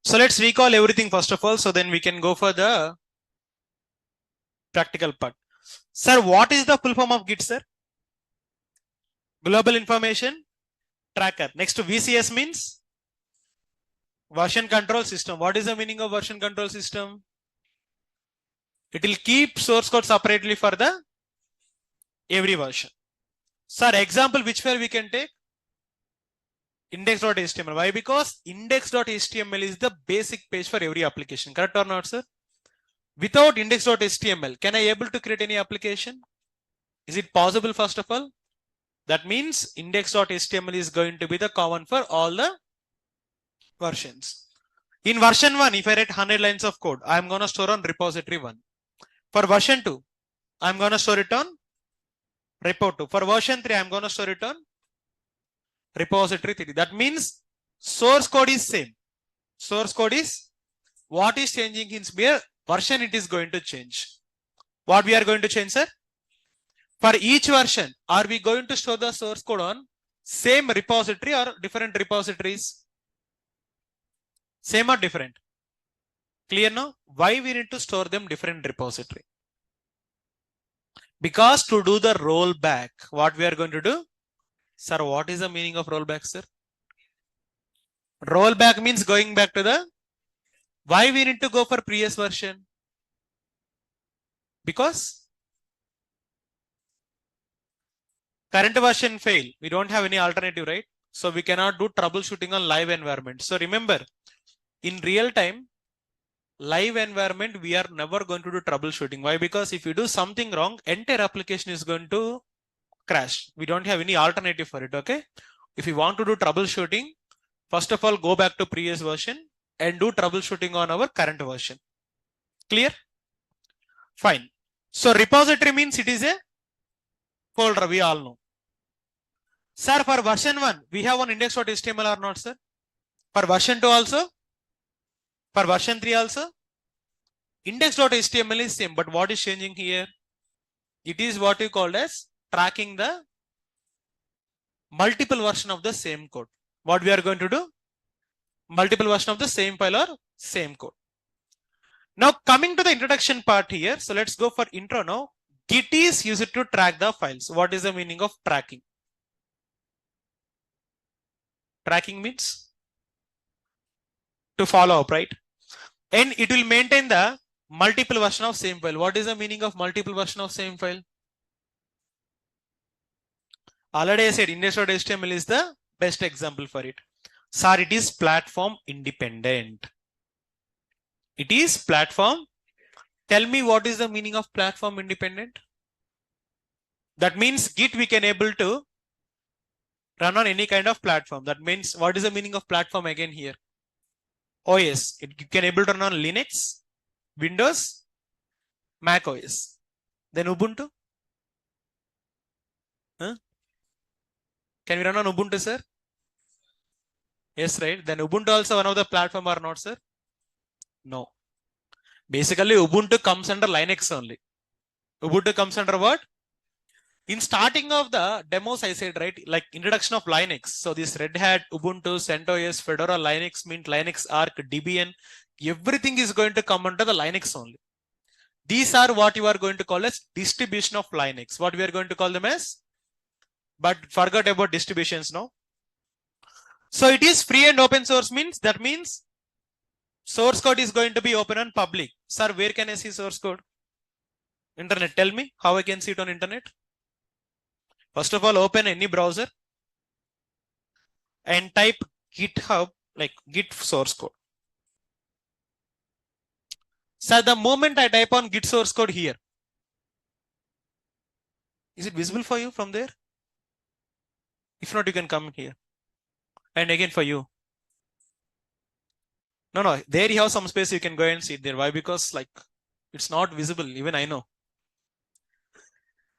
So let's recall everything first of all, so then we can go for the practical part. Sir, what is the full form of Git, sir? Global Information Tracker. Next to VCS means version control system. What is the meaning of version control system? It will keep source code separately for the every version. Sir, example which file we can take? Index.html. Why? Because index.html is the basic page for every application. Correct or not, sir? Without index.html, can I able to create any application? Is it possible, first of all? That means index.html is going to be the common for all the versions. In version 1, if I write 100 lines of code, I'm going to store on repository 1. For version 2, I'm going to store it on repo 2. For version 3, I'm going to store it on repository 3. That means source code is same. Source code is what is changing in version, it is going to change. What we are going to change, sir? For each version, are we going to store the source code on same repository or different repositories? Same or different? Clear now? Why we need to store them different repository? Because to do the rollback, what we are going to do? Sir, what is the meaning of rollback, sir? Rollback means going back to the... Why we need to go for previous version? Because current version fail. We don't have any alternative, right? So we cannot do troubleshooting on live environment. So remember, in real time, live environment, we are never going to do troubleshooting. Why? Because if you do something wrong, entire application is going to crash. We don't have any alternative for it, okay? If you want to do troubleshooting, first of all, go back to previous version and do troubleshooting on our current version. Clear? Fine. So repository means it is a folder, we all know. Sir, for version 1, we have one index.html or not, sir? For version 2 also? For version 3 also? Index.html is same, but what is changing here? It is what you called as tracking the multiple version of the same code. What we are going to do? Multiple version of the same file or same code. Now coming to the introduction part here. So let's go for intro now. Git is used to track the files. What is the meaning of tracking? Tracking means to follow up, right? And it will maintain the multiple version of same file. What is the meaning of multiple version of same file? Already I said index.html is the best example for it. Sir, it is platform independent. It is platform. Tell me what is the meaning of platform independent? That means Git we can able to run on any kind of platform. That means what is the meaning of platform again here? OS. It can able to run on Linux, Windows, Mac OS. Then Ubuntu? Huh? Can we run on Ubuntu, sir? Yes, right. Then Ubuntu also one of the platform or not, sir? No. Basically, Ubuntu comes under Linux only. Ubuntu comes under what? In starting of the demos, I said, right, like introduction of Linux. So this Red Hat, Ubuntu, CentOS, Fedora, Linux, Mint, Linux, Arc, Debian, everything is going to come under the Linux only. These are what you are going to call as distribution of Linux. What we are going to call them as? But forget about distributions now. So it is free and open source means, that means source code is going to be open and public. Sir, where can I see source code? Internet. Tell me how I can see it on internet. First of all, open any browser and type GitHub, like Git source code. So the moment I type on Git source code here, is it visible for you from there? If not, you can come here. And again for you. No, there you have some space, you can go and see it there. Why? Because like it's not visible, even I know.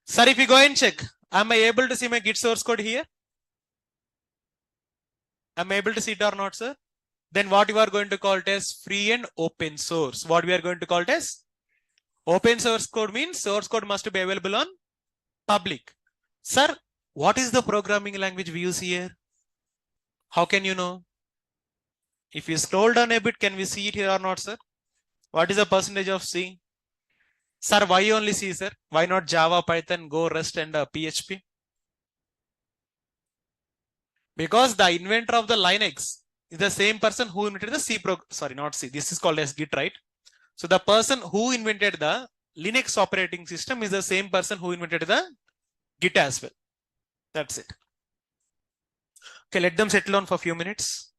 Sir, if you go and check, am I able to see my Git source code here? Am I able to see it or not, sir? Then what you are going to call it as free and open source. What we are going to call it as open source code means source code must be available on public. Sir, what is the programming language we use here? How can you know? If you scroll down a bit, can we see it here or not, sir? What is the percentage of seeing? Sir, why only C, sir? Why not Java, Python, Go, Rust, and PHP? Because the inventor of the Linux is the same person who invented the sorry, not C. This is called as Git, right? So the person who invented the Linux operating system is the same person who invented the Git as well. That's it. Okay, let them settle on for a few minutes.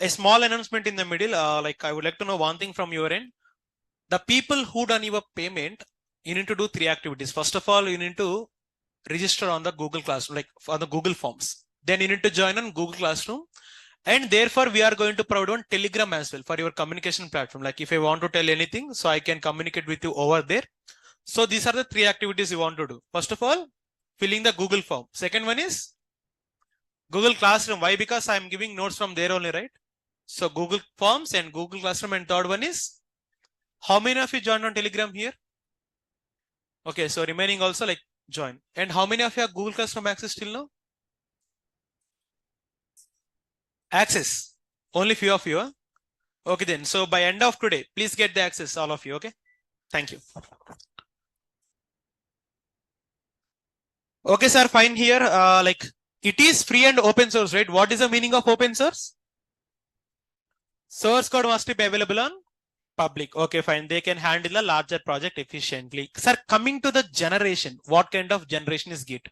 A small announcement in the middle, like I would like to know one thing from your end. The people who done your payment, you need to do 3 activities. First of all, you need to register on the Google Classroom, like for the Google Forms. Then you need to join on Google Classroom. And therefore, we are going to provide on Telegram as well for your communication platform. Like if I want to tell anything, so I can communicate with you over there. So these are the 3 activities you want to do. First of all, filling the Google form. Second one is Google Classroom. Why? Because I am giving notes from there only, right? So Google Forms and Google Classroom. And third one is, how many of you joined on Telegram here? Okay, so remaining also like join. And how many of you have Google Classroom access till now? Access. Only few of you. Huh? Okay then. So by end of today, please get the access, all of you. Okay. Thank you. Okay, sir. Fine here. Like it is free and open source, right? What is the meaning of open source? Source code must be available on public. Okay, fine. They can handle a larger project efficiently. Sir, coming to the generation, what kind of generation is Git?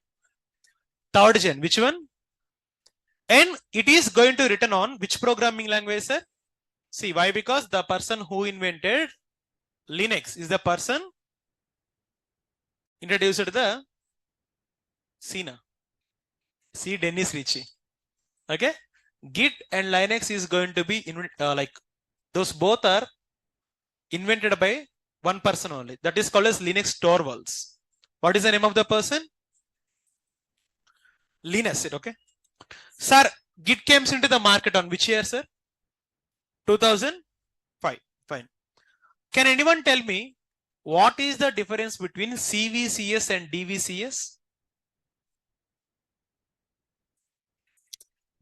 3rd gen. Which one? And it is going to written on which programming language, sir? See, why? Because the person who invented Linux is the person introduced the Sina. C. Dennis Ritchie. Okay. Git and Linux is going to be like those both are invented by one person only. That is called as Linus Torvalds. What is the name of the person? Linus. Okay. Sir, Git came into the market on which year, sir? 2005. Fine. Can anyone tell me what is the difference between CVCS and DVCS?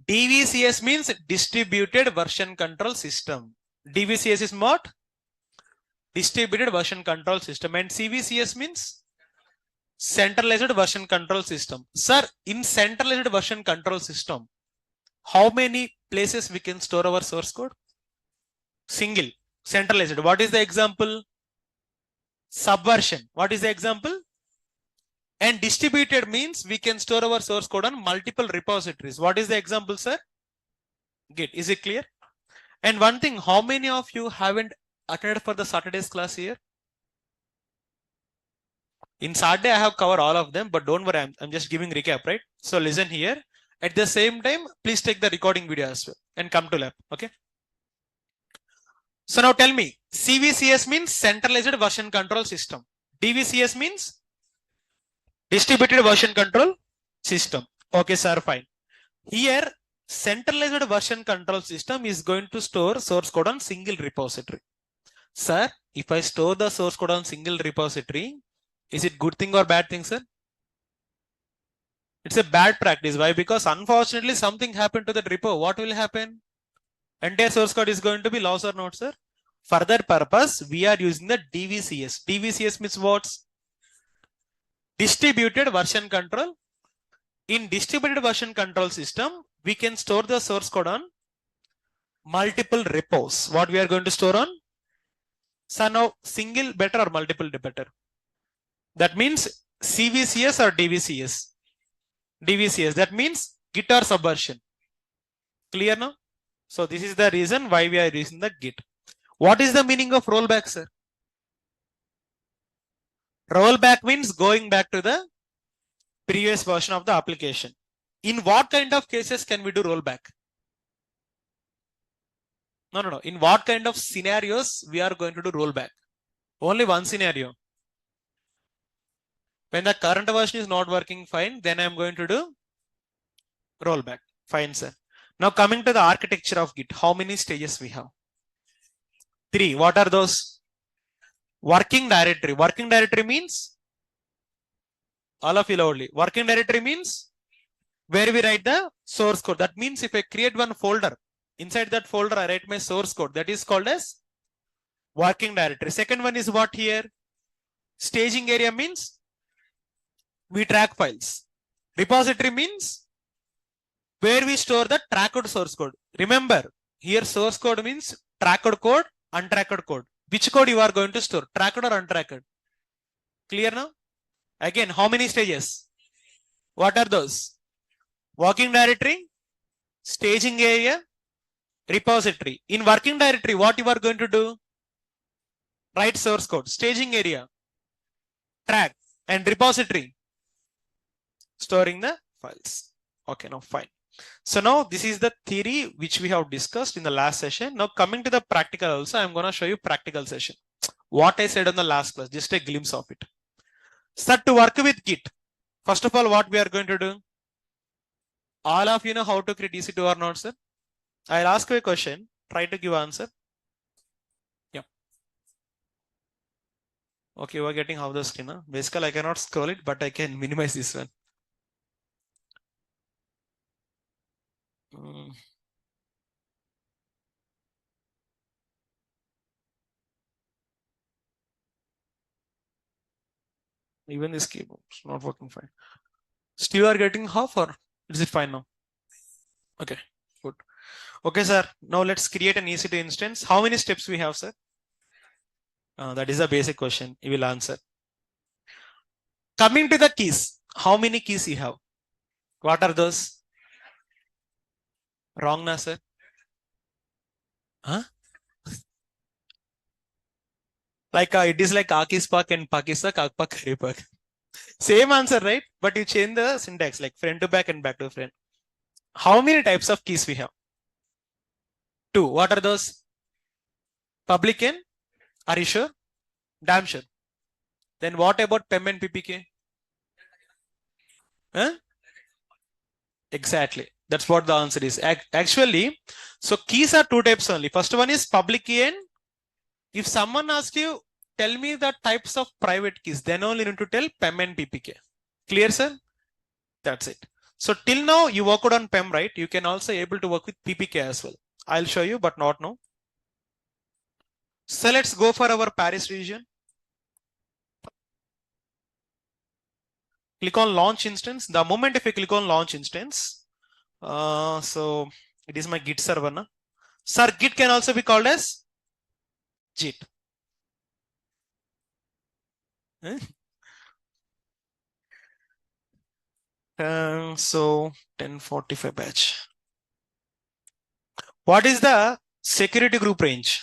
DVCS means distributed version control system. DVCS is what? Distributed version control system. And CVCS means centralized version control system. Sir, in centralized version control system, how many places we can store our source code? Single. Centralized. What is the example? Subversion. What is the example? And distributed means we can store our source code on multiple repositories. What is the example, sir? Git. Is it clear? And one thing, how many of you haven't attended for the Saturday's class here? In Saturday, I have covered all of them, but don't worry, I'm just giving recap, right? So listen here. At the same time, please take the recording video as well and come to lab. Okay. So now tell me, CVCS means centralized version control system. DVCS means distributed version control system. Okay, sir, fine. Here, centralized version control system is going to store source code on single repository. Sir, if I store the source code on single repository, is it good thing or bad thing, sir? It's a bad practice. Why? Because unfortunately something happened to that repo. What will happen? Entire source code is going to be lost or not, sir? For that purpose, we are using the DVCS. DVCS means what? Distributed version control. In distributed version control system, we can store the source code on multiple repos. What we are going to store on? So now single better or multiple better? That means CVCS or DVCS? DVCS. That means Git or Subversion. Clear now? So this is the reason why we are using the Git. What is the meaning of rollback, sir? Rollback means going back to the previous version of the application. In what kind of cases can we do rollback? No. In what kind of scenarios we are going to do rollback? Only one scenario. When the current version is not working fine, then I'm going to do rollback. Fine, sir. Now coming to the architecture of Git, how many stages we have? 3. What are those? Working directory. Working directory means, all of you loudly, working directory means where we write the source code. That means if I create one folder, inside that folder I write my source code. That is called as working directory. Second one is what here? Staging area means we track files. Repository means where we store the tracked source code. Remember, here source code means tracked code, untracked code. Which code you are going to store? Tracked or untracked? Clear now? Again, how many stages? What are those? Working directory, staging area, repository. In working directory, what you are going to do? Write source code. Staging area, track, and repository, storing the files. Okay, now fine. So now this is the theory which we have discussed in the last session. Now coming to the practical also, I'm going to show you practical session. What I said on the last class, just a glimpse of it. Start to work with Git. First of all, what we are going to do? All of you know how to create EC2 or not, sir? I'll ask you a question. Try to give answer. Yeah. Okay, you are getting half the screen. Huh? Basically, I cannot scroll it, but I can minimize this one. Even this keyboard is not working fine. Still you are getting half or is it fine now? Okay, good. Okay, sir. Now let's create an EC2 instance. How many steps we have, sir? That is a basic question. You will answer. Coming to the keys. How many keys you have? What are those? Wrong, na, sir? Huh? Like it is like Akispak and Pakisak, Akpak, Karipak. Same answer, right? But you change the syntax like front to back and back to front. How many types of keys we have? 2. What are those? Public and? Are you sure? Damn sure. Then what about PEM and PPK? Huh? Exactly. That's what the answer is. Actually, so keys are 2 types only. First one is public key and if someone asks you, tell me the types of private keys, then only you need to tell PEM and PPK. Clear, sir? That's it. So till now you worked on PEM, right? You can also able to work with PPK as well. I'll show you, but not now. So let's go for our Paris region. Click on launch instance. The moment if you click on launch instance, so it is my Git server. Na? Sir, Git can also be called as JIT. So 1045 batch. What is the security group range?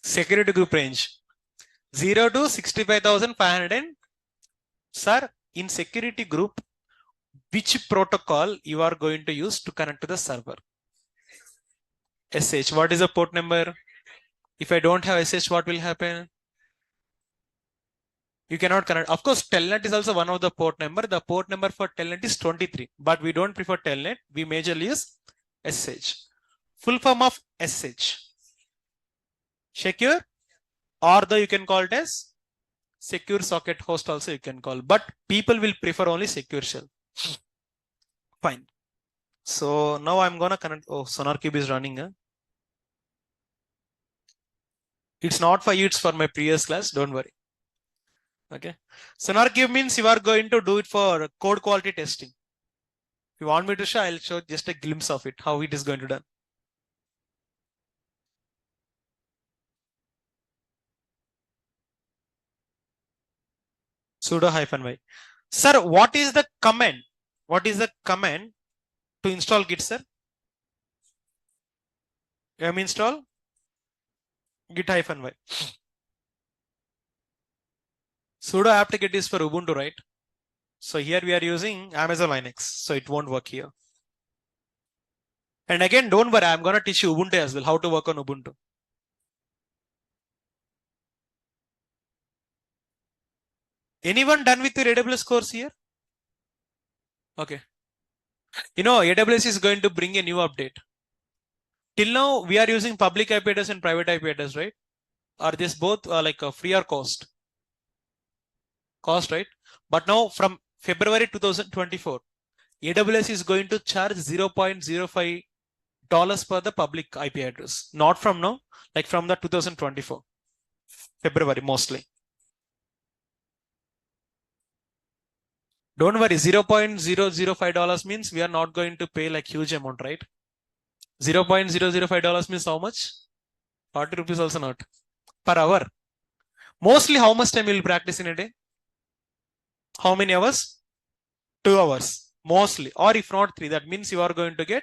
Security group range 0 to 65,500. Sir, in security group, which protocol you are going to use to connect to the server? SH. What is the port number? If I don't have SH, what will happen? You cannot connect. Of course, telnet is also one of the port number. The port number for telnet is 23, but we don't prefer telnet. We majorly use SH. Full form of SH. Secure, or the you can call it as secure socket host also you can call, but people will prefer only secure shell. Fine. So now I'm gonna connect. Oh, SonarCube is running. Huh? It's not for you, it's for my previous class. Don't worry. Okay. SonarCube means you are going to do it for code quality testing. If you want me to show, I'll show just a glimpse of it, how it is going to done. Sudo -y. Sir, what is the command? What is the command to install Git, sir? Install git -y. Sudo apt-get is for Ubuntu, right? So here we are using Amazon Linux, so it won't work here. And again, don't worry, I'm going to teach you Ubuntu as well, how to work on Ubuntu. Anyone done with your AWS course here? Okay. You know, AWS is going to bring a new update. Till now, we are using public IP address and private IP address, right? Are these both like a free or cost? Cost, right? But now from February 2024, AWS is going to charge $0.05 per the public IP address. Not from now, like from the 2024, February mostly. Don't worry, $0.005 means we are not going to pay like huge amount, right? $0.005 means how much? 40 rupees also not. Per hour. Mostly how much time you will practice in a day? How many hours? 2 hours. Mostly. Or if not 3, that means you are going to get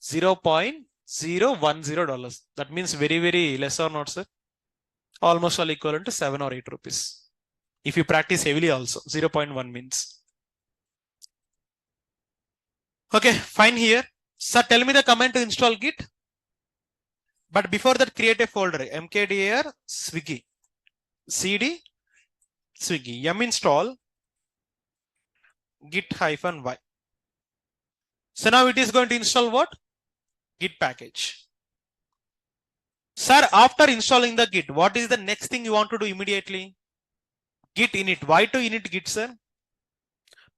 $0.010. That means very, very less or not, sir? Almost all equivalent to 7 or 8 rupees. If you practice heavily also, 0.1 means. Okay, fine here. Sir, tell me the command to install Git. But before that, create a folder. mkdir swiggy. cd swiggy. Yum install git-y. So now it is going to install what? Git package. Sir, after installing the Git, what is the next thing you want to do immediately? Git init. Why to init Git, sir?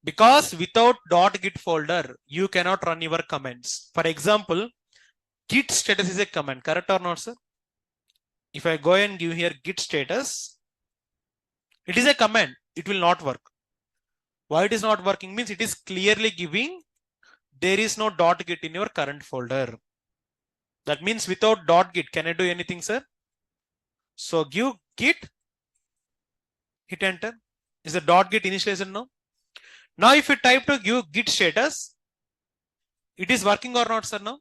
Because without .git folder, you cannot run your commands. For example, git status is a command, correct or not, sir? If I go and give here git status, it is a command. It will not work. Why it is not working means it is clearly giving there is no .git in your current folder. That means without .git, can I do anything, sir? So give git, hit enter. Is the .git initialization now? Now if you type to give git status, it is working or not, sir, now?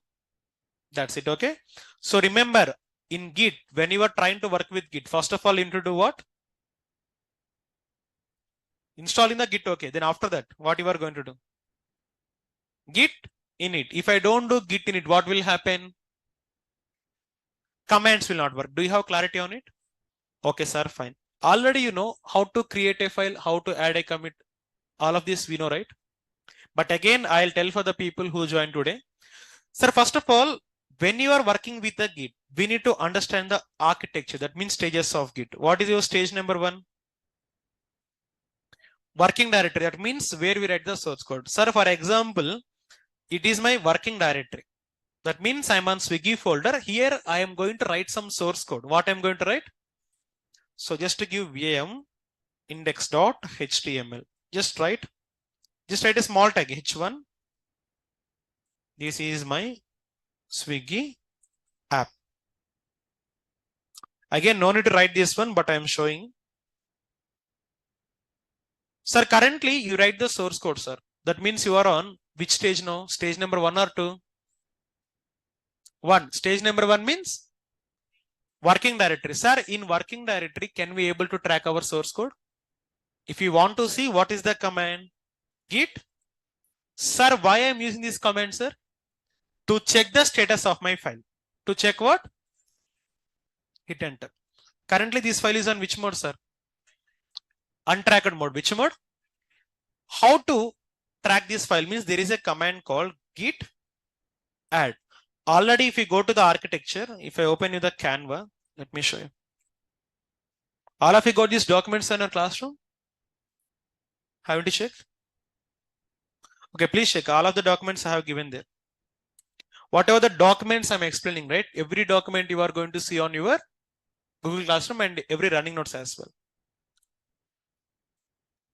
That's it, okay? So remember, in Git, when you are trying to work with Git, first of all, you need to do what? Installing the Git, okay. Then after that, what you are going to do? Git init. If I don't do Git init, what will happen? Commands will not work. Do you have clarity on it? Okay, sir, fine. Already you know how to create a file, how to add a commit. All of this we know, right? But again, I'll tell for the people who joined today. Sir, first of all, when you are working with the Git, we need to understand the architecture. That means stages of Git. What is your stage number 1? Working directory. That means where we write the source code. Sir, for example, it is my working directory. That means I'm on Swiggy folder. Here I am going to write some source code. What I'm going to write? So just to give VM index.html. Just write a small tag h1. This is my Swiggy app. Again, no need to write this one, but I am showing. Sir, currently you write the source code, sir. That means you are on which stage now? Stage number 1 or 2? 1. Stage number 1 means working directory. Sir, in working directory, can we able to track our source code? If you want to see what is the command? Git. Sir, why I am using this command, sir? To check the status of my file. To check what? Hit enter. Currently this file is on which mode, sir? Untracked mode. Which mode? How to track this file means there is a command called git add. Already if you go to the architecture, if I open you the Canva, let me show you. All of you got these documents in your classroom? Haven't you checked? Okay, please check. All of the documents I have given there. Whatever the documents I'm explaining, right? Every document you are going to see on your Google Classroom and every running notes as well.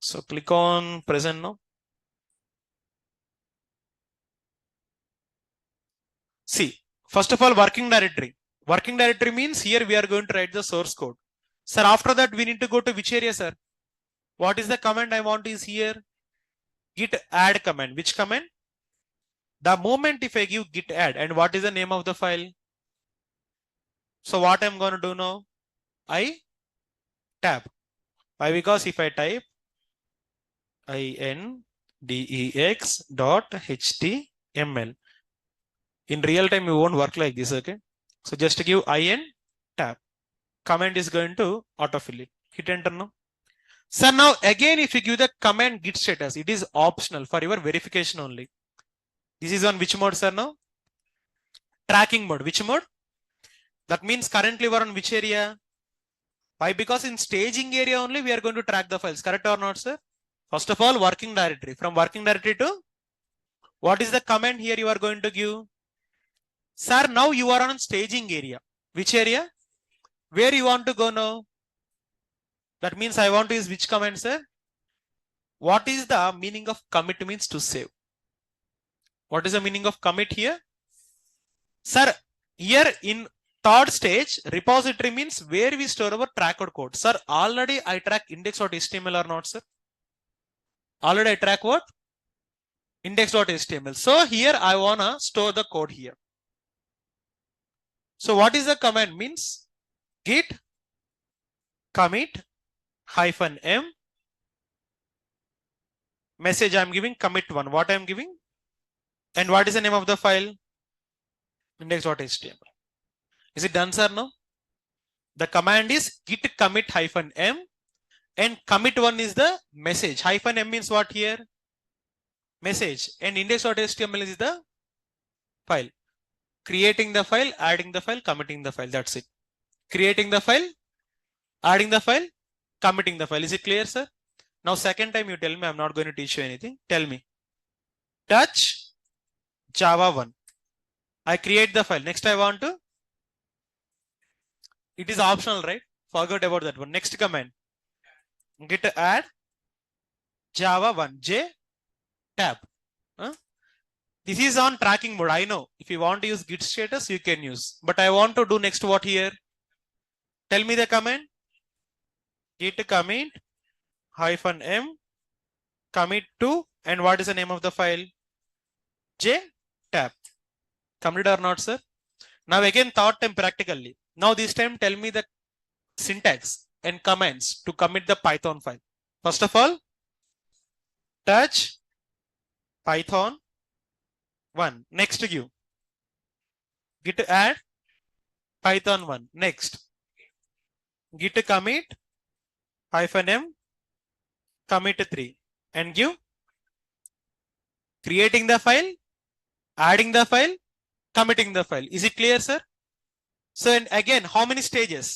So click on present now. See, first of all, working directory. Working directory means here we are going to write the source code. Sir, after that we need to go to which area, sir? What is the command I want is here? Git add command. Which command? The moment if I give git add, and what is the name of the file? So what I'm going to do now? I tab. Why? Because if I type index.html, In real time, it won't work like this, okay? So just give I and tab. Command is going to autofill it. Hit enter now. So now again, if you give the command git status, it is optional for your verification only. This is on which mode, sir, now? Tracking mode. Which mode? That means currently we're on which area? Why? Because in staging area only we are going to track the files. Correct or not, sir? First of all, working directory. From working directory to what is the command here you are going to give? Sir, now you are on staging area. Which area? Where you want to go now? That means I want to use which command, sir? What is the meaning of commit means to save? What is the meaning of commit here? Sir, here in third stage, repository means where we store our tracker code. Sir, already I track index.html or not, sir? Already I track what? Index.html. So here I wanna store the code here. So what is the command means? Git commit -m message I'm giving commit1. What I'm giving? And what is the name of the file? Index.html. Is it done, sir? No. The command is git commit -m and commit1 is the message. -m means what here? Message. And index.html is the file. Creating the file, adding the file, committing the file. That's it. Creating the file, adding the file, committing the file. Is it clear, sir? Now second time you tell me, I'm not going to teach you anything. Tell me. Touch Java 1. I create the file. Next I want to. It is optional, right? Forget about that one. Next command. Git add Java 1 J tab. This is on tracking mode. I know. If you want to use git status, you can use. But I want to do next what here? Tell me the command. Git commit -m commit2 and what is the name of the file? J tab. Complete or not, sir? Now again third time practically. Now this time tell me the syntax and commands to commit the Python file. First of all, touch Python 1. Next give. Git add Python 1. Next. Git commit -m commit3 and give. Creating the file, adding the file, committing the file. Is it clear, sir? So and again, how many stages?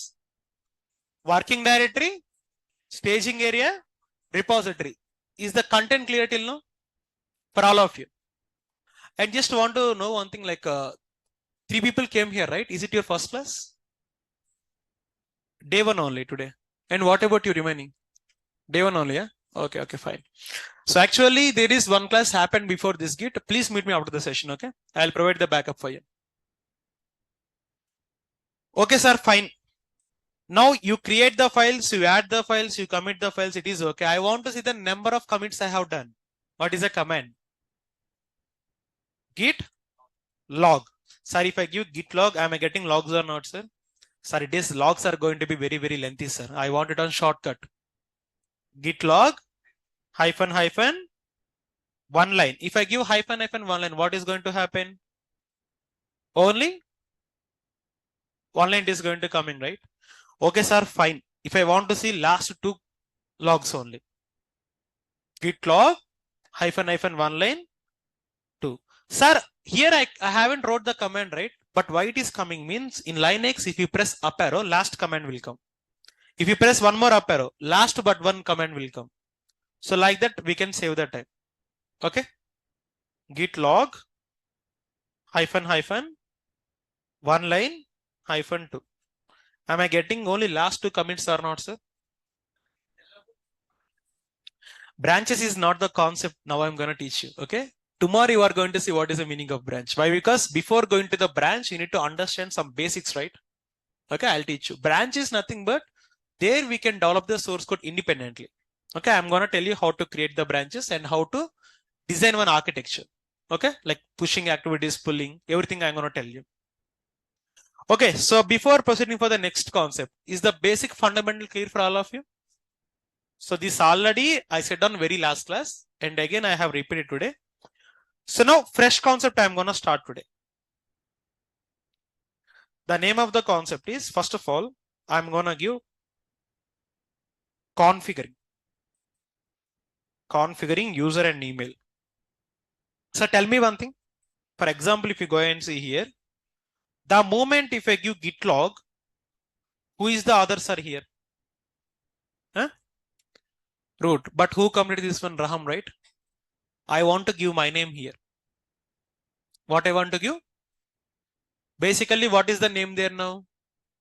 Working directory, staging area, repository. Is the content clear till now? For all of you. And just want to know one thing, like 3 people came here, right? Is it your first class? Day 1 only today. And what about you remaining? Day 1 only, yeah? Okay, okay, fine. So actually there is one class happened before this Git. Please meet me after the session, okay? I'll provide the backup for you. Okay, sir, fine. Now you create the files, you add the files, you commit the files. It is okay. I want to see the number of commits I have done. What is the command? Git log. Sir, if I give git log, am I getting logs or not, sir? Sir, it is logs are going to be very, very lengthy, sir. I want it on shortcut. Git log -, 1 line. If I give -, 1 line, what is going to happen? Only 1 line is going to come in, right? Okay, sir, fine. If I want to see last 2 logs only. Git log -, 1 line 2. Sir, here I haven't wrote the command, right? But why it is coming means in line X, if you press up arrow, last command will come. If you press one more up arrow, last but one command will come. So like that, we can save the time. Okay. Git log -, 1 line -2. Am I getting only last 2 commits or not, sir? Branches is not the concept. Now I'm going to teach you. Okay. Tomorrow you are going to see what is the meaning of branch. Why? Because before going to the branch, you need to understand some basics, right? Okay, I'll teach you. Branch is nothing but there we can develop the source code independently. Okay, I'm going to tell you how to create the branches and how to design one architecture. Okay, like pushing activities, pulling, everything I'm going to tell you. Okay, so before proceeding for the next concept, is the basic fundamental clear for all of you? So this already I said on very last class and again I have repeated today. So now fresh concept I'm going to start today. The name of the concept is, first of all, I'm gonna give configuring user and email. So tell me one thing. For example, if you go and see here, the moment if I give git log, who is the others are here? Huh? Root. But who committed this one? Raham, right? I want to give my name here. What I want to give? Basically, what is the name there now?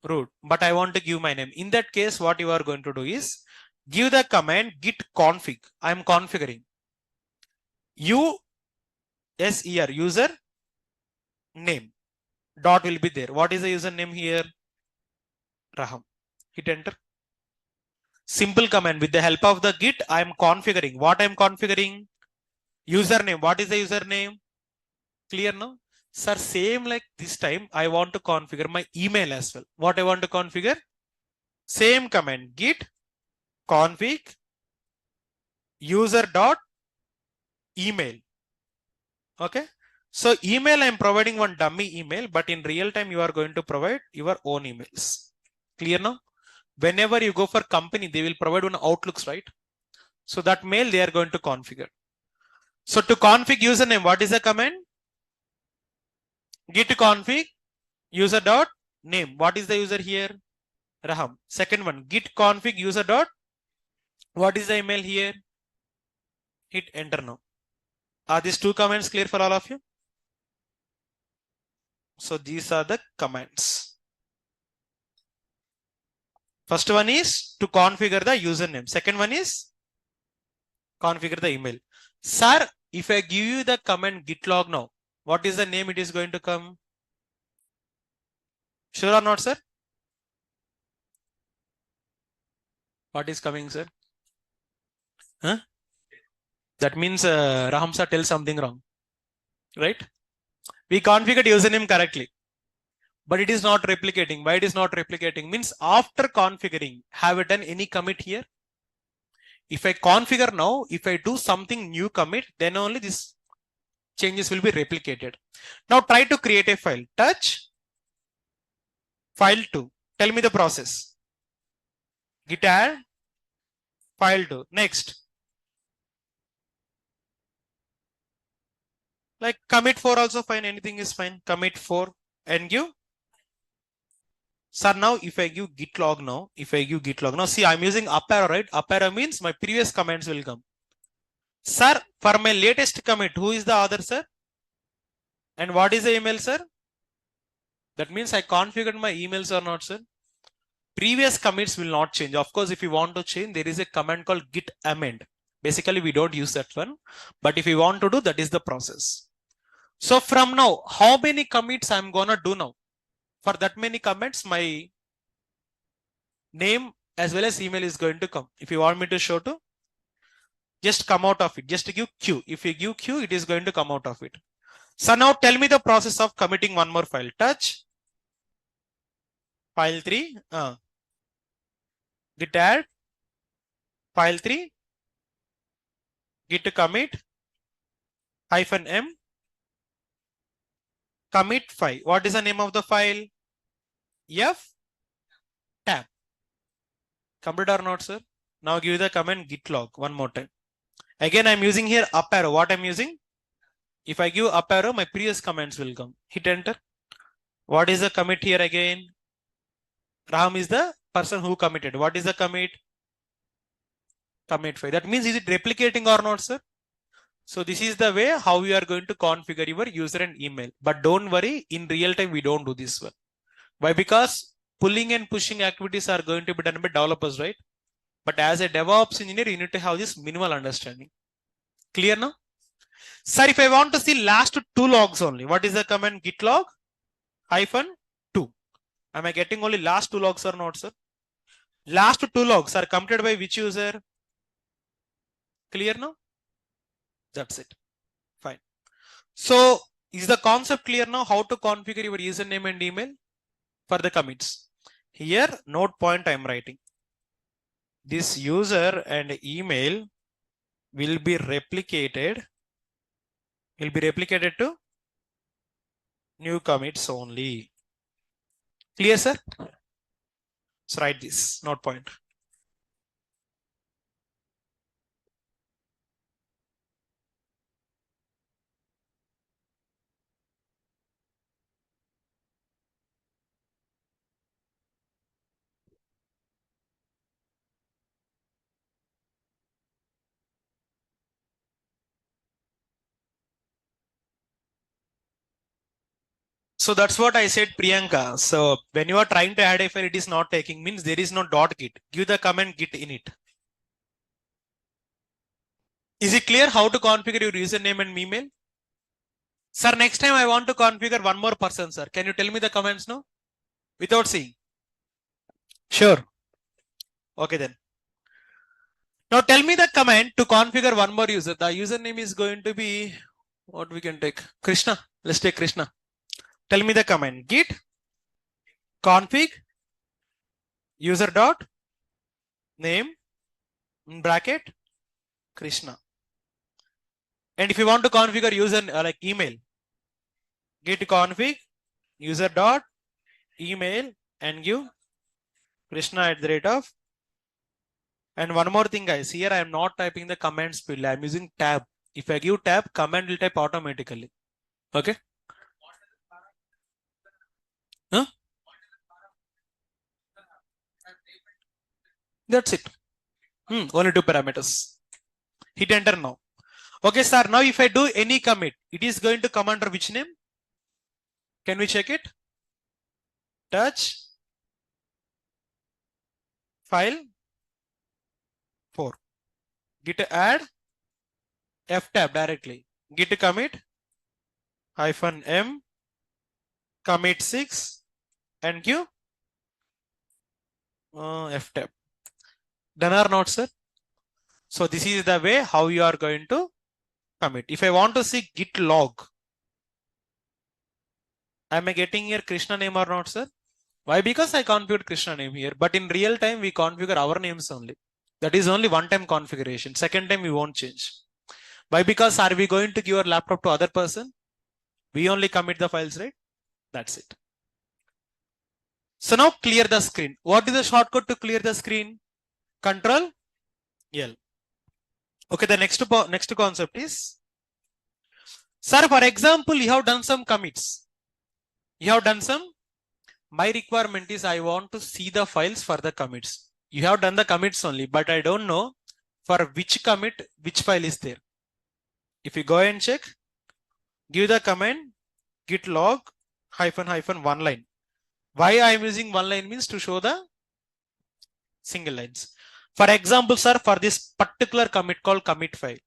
Root. But I want to give my name. In that case, what you are going to do is give the command git config. I am configuring. user name dot will be there. What is the username here? Raham. Hit enter. Simple command. With the help of the git, I am configuring. What I am configuring? Username. What is the username? Clear now? Sir, same like this time, I want to configure my email as well. What I want to configure? Same command. Git config user dot email. Okay. So email, I'm providing one dummy email, but in real time, you are going to provide your own emails. Clear now? Whenever you go for company, they will provide one outlooks, right? So that mail they are going to configure. So to config username, what is the command? Git config user dot name. What is the user here? Raham. Second one, git config user dot. What is the email here? Hit enter now. Are these two commands clear for all of you? So these are the commands. First one is to configure the username. Second one is configure the email. Sir, if I give you the command git log now, what is the name it is going to come? Sure or not, sir? What is coming, sir? Huh? That means Raham sir tells something wrong, right? We configured username correctly, but it is not replicating. Why it is not replicating? Means after configuring, have I done any commit here? If I configure now, if I do something new commit, then only this changes will be replicated. Now try to create a file. Touch file2. Tell me the process. Git add file2. Next. Like commit 4 also fine. Anything is fine. Commit 4 and give. Sir, now if I give git log now, see I'm using up arrow, right? Up arrow means my previous commands will come. Sir, for my latest commit, who is the author, sir? And what is the email, sir? That means I configured my emails or not, sir? Previous commits will not change. Of course, if you want to change, there is a command called git amend. Basically, we don't use that one. But if you want to do, that is the process. So from now, how many commits I'm gonna do now? For that many comments, my name as well as email is going to come. If you want me to show to, just come out of it. Just give Q. If you give Q, it is going to come out of it. So now tell me the process of committing one more file. Touch file 3. Git add file 3. Git commit -m commit 5. What is the name of the file? F tab. Complete or not, sir? Now give the command git log one more time. Again, I'm using here up arrow. What I'm using? If I give up arrow, my previous commands will come. Hit enter. What is the commit here again? Ram is the person who committed. What is the commit? Commit 5. That means is it replicating or not, sir? So this is the way how we are going to configure your user and email. But don't worry, in real time, we don't do this one. Why? Because pulling and pushing activities are going to be done by developers, right? But as a DevOps engineer, you need to have this minimal understanding. Clear now? Sir, if I want to see last 2 logs only, what is the command? Git log -2. Am I getting only last 2 logs or not, sir? Last 2 logs are committed by which user? Clear now? That's it. Fine. So is the concept clear now how to configure your username and email for the commits? Here, note point I'm writing. This user and email will be replicated to new commits only. Clear, sir? So write this note point. So that's what I said, Priyanka. So when you are trying to add a file, it is not taking, means there is no .git. Give the command git in it. Is it clear how to configure your username and email? Sir, next time I want to configure one more person, sir. Can you tell me the commands now? Without seeing. Sure. Okay then. Now tell me the command to configure one more user. The username is going to be, what we can take? Krishna. Let's take Krishna. Tell me the command. Git config user dot name in bracket Krishna. And if you want to configure user like email, git config user dot email and give Krishna at the rate of. And one more thing, guys, here I am not typing the command field. I am using tab. If I give tab, command will type automatically. Okay. Huh? That's it. Only 2 parameters. Hit enter now. Okay, sir. Now if I do any commit, it is going to come under which name? Can we check it? Touch file 4. Git add F tab directly. Git commit -m commit 6 and give F tab. Done or not, sir? So this is the way how you are going to commit. If I want to see git log, am I getting here Krishna name or not, sir? Why? Because I configured Krishna name here, but in real time we configure our names only. That is only one time configuration. Second time we won't change. Why? Because are we going to give our laptop to other person? We only commit the files, right? That's it. So now clear the screen. What is the shortcut to clear the screen? Control L. Okay, the next concept is, sir, for example, you have done some commits. You have done some, my requirement is I want to see the files for the commits. You have done the commits only, but I don't know for which commit, which file is there. If you go and check, give the command git log -- one line. Why I am using one line means to show the single lines. For example, sir, for this particular commit called commit file,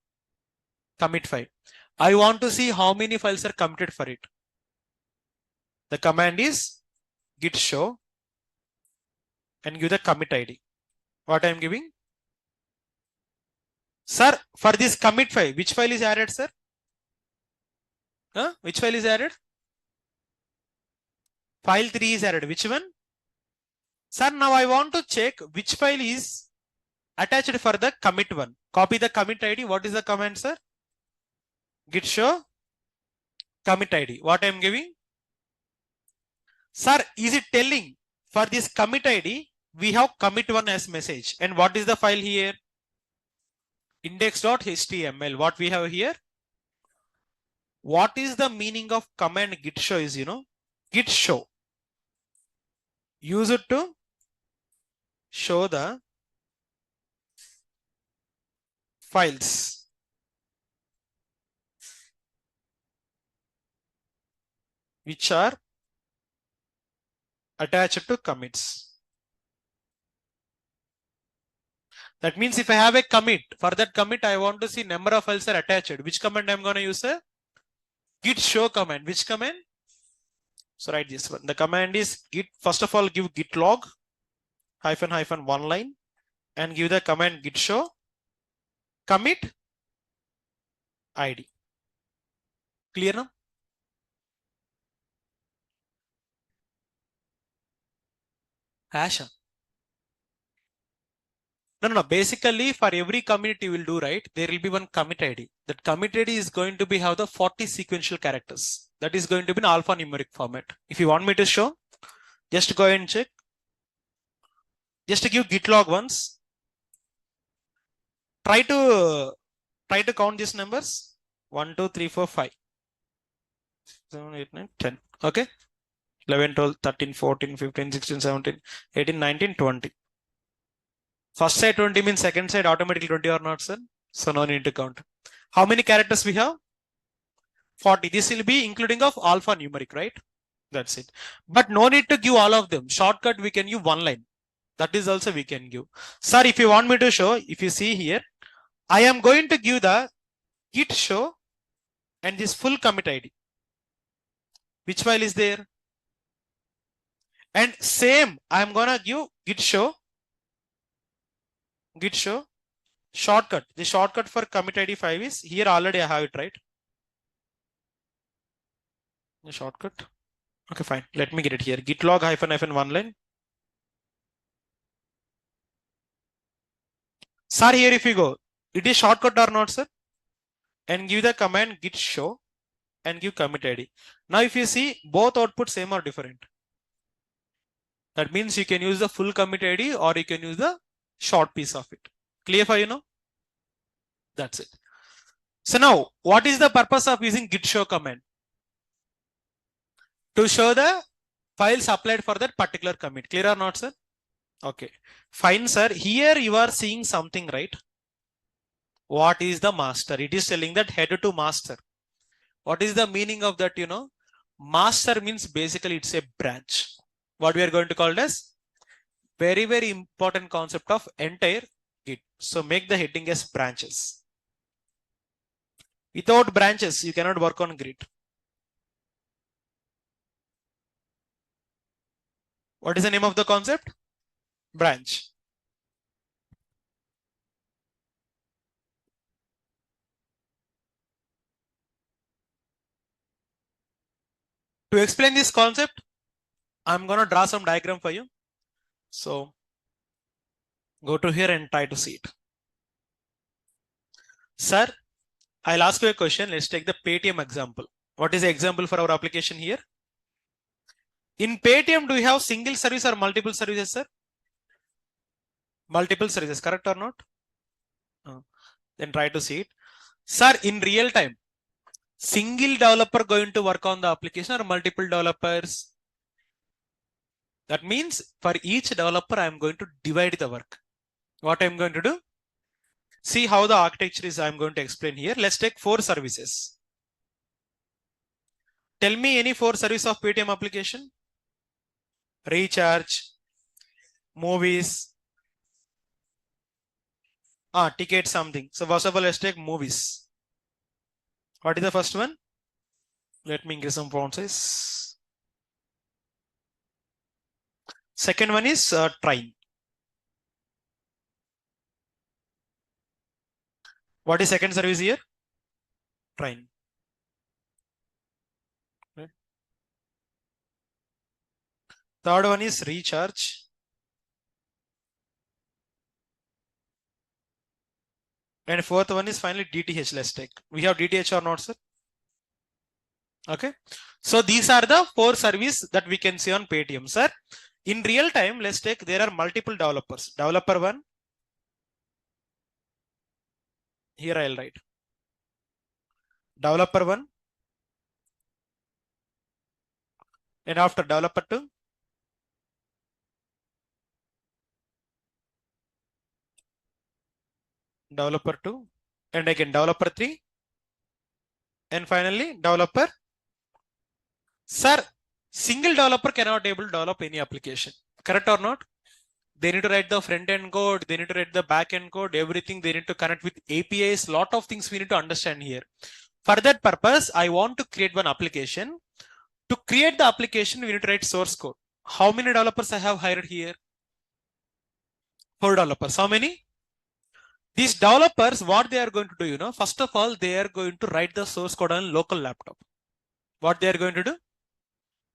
I want to see how many files are committed for it. The command is git show and give the commit ID. What I am giving? Sir, for this commit file, which file is added, sir? Which file is added? File 3 is added. Which one? Sir, now I want to check which file is attached for the commit one. Copy the commit ID. What is the command, sir? Git show commit ID. What I am giving? Sir, is it telling for this commit ID, we have commit one as message. And what is the file here? Index.html. What we have here? What is the meaning of command git show is, git show. Use it to show the files which are attached to commits. That means if I have a commit, for that commit I want to see number of files are attached. Which command I'm going to use? Git show command. Which command? So write this one. The command is git. First of all, give git log -- one line and give the command git show commit ID. Clear now? Hash. No. Basically, for every commit you will do, right, there will be one commit ID. That commit ID is going to be have the 40 sequential characters. That is going to be in alphanumeric format. If you want me to show, Just go and check. Just give git log once. Try to count these numbers. 1, 2, 3, 4, 5. 7, 8, 9, 10. Okay. 11, 12, 13, 14, 15, 16, 17, 18, 19, 20. First side 20 means second side automatically 20 or not, sir? So no need to count. How many characters we have? 40. This will be including of alphanumeric, right? That's it. But no need to give all of them. Shortcut we can give one line. That is also we can give. Sir, if you want me to show, if you see here, I am going to give the git show and this full commit ID. Which file is there? And same, I am gonna give git show shortcut. The shortcut for commit ID 5 is here already I have it, right? The shortcut. Okay, fine. Let me get it here. Git log --- one line. Sir, here if you go, it is shortcut or not, sir? And give the command git show and give commit ID. Now, if you see both outputs same or different. That means you can use the full commit ID or you can use the short piece of it. Clear for you now? That's it. So now, what is the purpose of using git show command? To show the files applied for that particular commit. Clear or not, sir? Okay. Fine, sir. Here you are seeing something, right? What is the master? It is telling that head to master. What is the meaning of that, you know? Master means basically it's a branch. What we are going to call it as very, very important concept of entire Git. So make the heading as branches. Without branches, you cannot work on Git. What is the name of the concept? Branch. To explain this concept, I'm going to draw some diagram for you. So go to here and try to see it. Sir, I'll ask you a question. Let's take the Paytm example. What is the example for our application here? In Paytm, do you have single service or multiple services, sir? Multiple services, correct or not? Then try to see it. Sir, in real time, single developer going to work on the application or multiple developers? That means for each developer, I'm going to divide the work. What I'm going to do? See how the architecture is I'm going to explain here. Let's take 4 services. Tell me any 4 service of Paytm application. Recharge, movies, ticket something. So first of all, let's take movies. What is the first one? Let me increase some font size. Second one is train. What is second service here? Train. Okay. Third one is recharge. And fourth one is finally DTH. Let's take. We have DTH or not, sir? Okay. So these are the 4 services that we can see on Paytm, sir. In real time, let's take, there are multiple developers. Developer 1. Here I'll write. Developer 1. And after developer 2. Developer 2. And again developer 3. And finally developer. Sir, single developer cannot able to develop any application. Correct or not? They need to write the front end code. They need to write the back end code. Everything they need to connect with APIs. Lot of things we need to understand here. For that purpose, I want to create one application. To create the application, we need to write source code. How many developers I have hired here? 4 developers. How many? These developers, what they are going to do, you know, first of all, they are going to write the source code on local laptop. What they are going to do?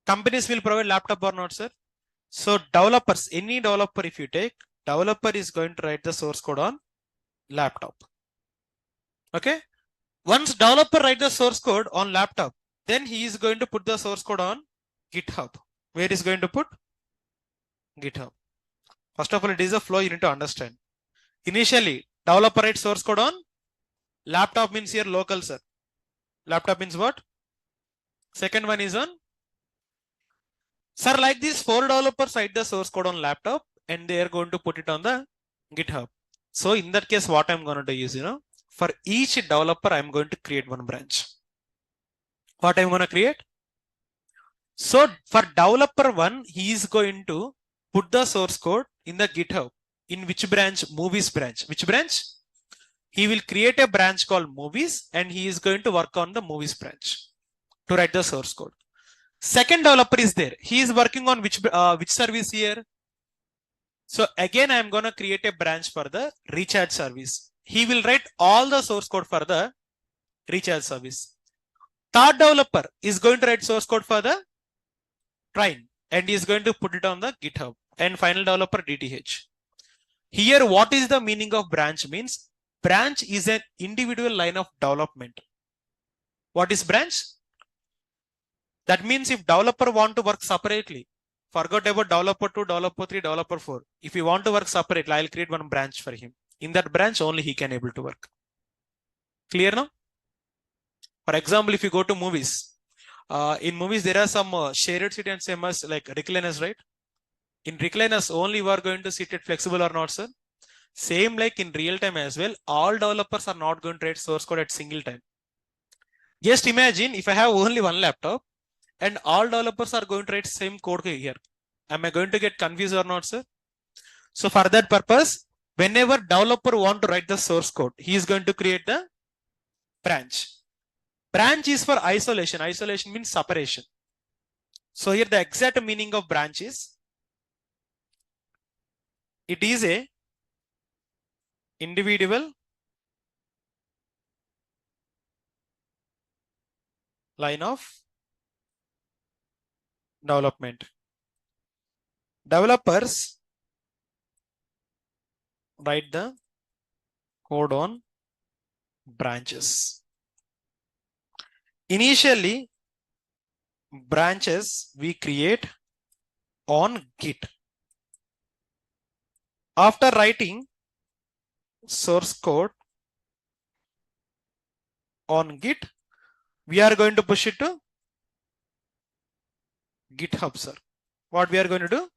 Companies will provide laptop or not, sir? So developers, any developer if you take, developer is going to write the source code on laptop. Okay. Once developer write the source code on laptop, then he is going to put the source code on GitHub. Where is going to put? GitHub. First of all, it is a flow you need to understand. Initially, developer writes source code on laptop, means here local, sir. Laptop means what? Second one is on, sir, like this 4 developers write the source code on laptop and they are going to put it on the GitHub. So in that case, what I'm going to do is, for each developer, I'm going to create one branch. What I'm going to create? So for developer 1, he is going to put the source code in the GitHub. In which branch? Movies branch. Which branch? He will create a branch called movies and he is going to work on the movies branch to write the source code. Second developer is there. He is working on which service here? So again, I am going to create a branch for the recharge service. He will write all the source code for the recharge service. Third developer is going to write source code for the train and he is going to put it on the GitHub. And final developer DTH. Here, what is the meaning of branch? Means branch is an individual line of development. What is branch? That means if developer want to work separately, forget about developer 2, developer 3, developer 4. If you want to work separately, I'll create one branch for him. In that branch, only he can able to work. Clear now? For example, if you go to movies, in movies, there are some shared seat and same as like recliners, right? In recliners, only you are going to sit it flexible or not, sir? Same like in real time as well, all developers are not going to write source code at single time. Just imagine if I have only one laptop and all developers are going to write same code here. Am I going to get confused or not, sir? So for that purpose, whenever developer want to write the source code, he is going to create the branch. Branch is for isolation. Isolation means separation. So here the exact meaning of branch is, it is a individual line of development. Developers write the code on branches. Initially, branches we create on Git. After writing source code on Git, we are going to push it to GitHub, sir. What we are going to do?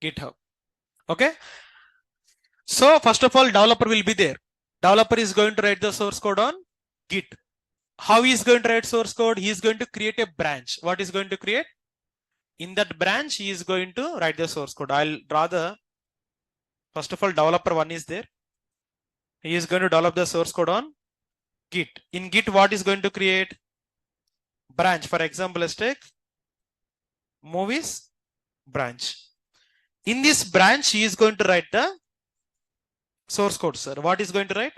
GitHub. Okay. So first of all, developer will be there. Developer is going to write the source code on Git. How he is going to write source code? He is going to create a branch. What is going to create? In that branch, he is going to write the source code. I'll draw the, first of all, developer 1 is there. He is going to develop the source code on Git. In Git, what is going to create? Branch. For example, let's take movies branch. In this branch, he is going to write the source code, sir. What is going to write?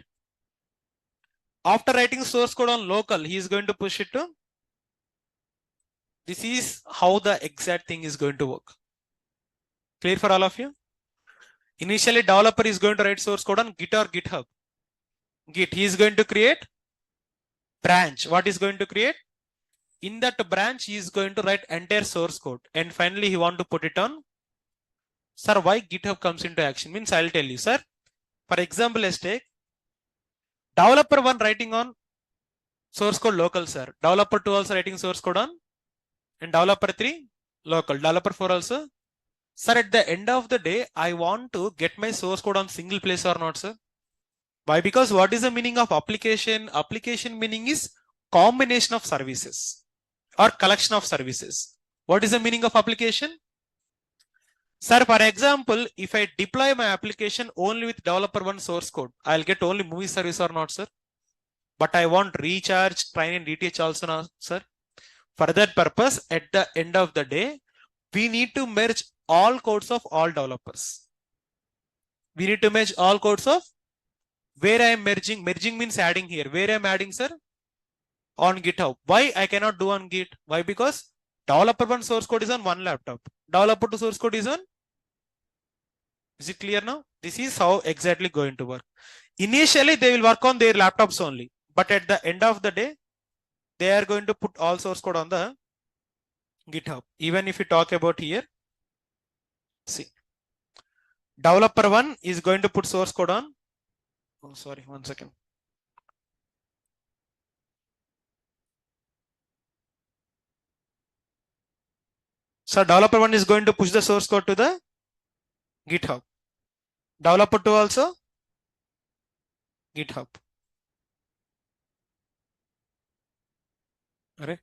After writing source code on local, he is going to push it to. This is how the exact thing is going to work. Clear for all of you? Initially, developer is going to write source code on Git or GitHub. Git, he is going to create branch. What is going to create? In that branch, he is going to write entire source code. And finally, he want to put it on. Sir, why GitHub comes into action? Means I'll tell you, sir. For example, let's take developer 1 writing on source code local, sir. Developer 2 also writing source code on. And developer 3 local. Developer 4 also. Sir, at the end of the day, I want to get my source code on single place or not, sir? Why? Because what is the meaning of application? Application meaning is combination of services or collection of services. What is the meaning of application? Sir, for example, if I deploy my application only with developer 1 source code, I'll get only movie service or not, sir? But I want recharge, train and DTH also now, sir. For that purpose, at the end of the day, we need to merge all codes of all developers. We need to merge all codes of where I am merging. Merging means adding here. Where I am adding, sir? On GitHub. Why I cannot do on Git? Why? Because developer 1 source code is on one laptop. Developer 2 source code is on. Is it clear now? This is how exactly going to work. Initially, they will work on their laptops only. But at the end of the day, they are going to put all source code on the GitHub. Even if you talk about here, See, developer 1 is going to put source code on. Oh, sorry, 1 second. So developer 1 is going to push the source code to the GitHub. Developer 2 also GitHub. All right.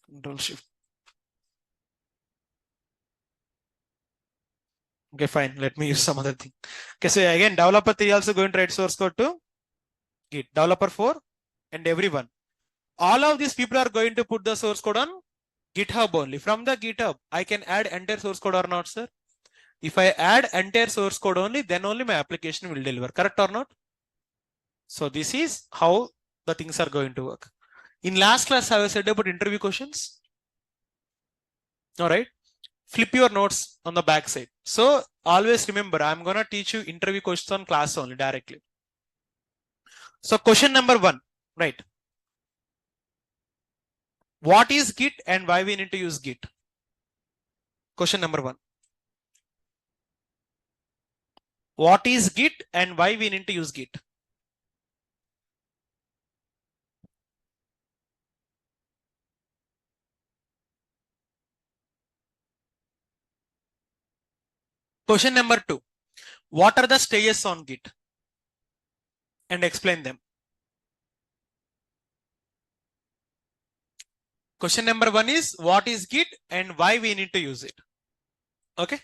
Control Shift. Okay, fine. Let me use some other thing. Okay, so again, developer 3 also going to write source code to Git. Developer 4 and everyone. All of these people are going to put the source code on GitHub only. From the GitHub, I can add entire source code or not, sir? If I add entire source code only, then only my application will deliver. Correct or not? So this is how the things are going to work. In last class, I said about interview questions. All right. Flip your notes on the back side. So always remember, I'm going to teach you interview questions on class only directly. So question number 1, right? What is Git and why we need to use Git? Question number 1. What is Git and why we need to use Git? Question number 2. What are the stages on Git? And explain them. Question number 1 is what is Git and why we need to use it? Okay.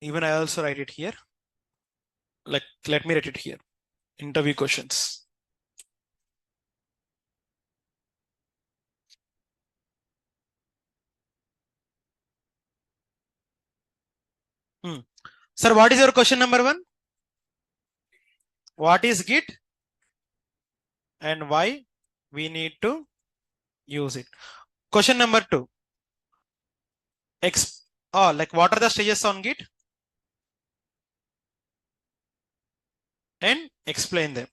Even I also write it here. Like, let me write it here. Interview questions. Sir, what is your question number 1? What is Git and why we need to use it? Question number 2. Like what are the stages on Git? And explain them.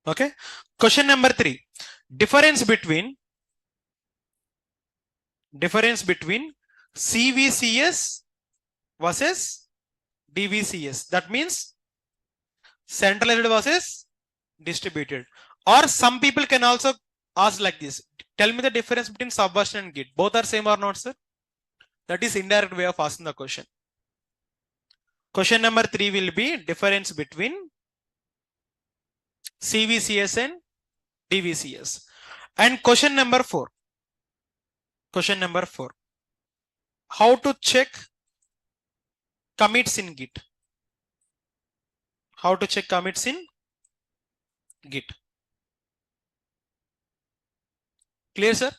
Okay. Question number 3. Difference between CVCS versus DVCS. That means centralized versus distributed. Or some people can also ask like this. Tell me the difference between Subversion and Git. Both are same or not, sir? That is indirect way of asking the question. Question number 3 will be difference between CVCS and DVCS. And question number 4. How to check commits in Git. How to check commits in Git. Clear, sir?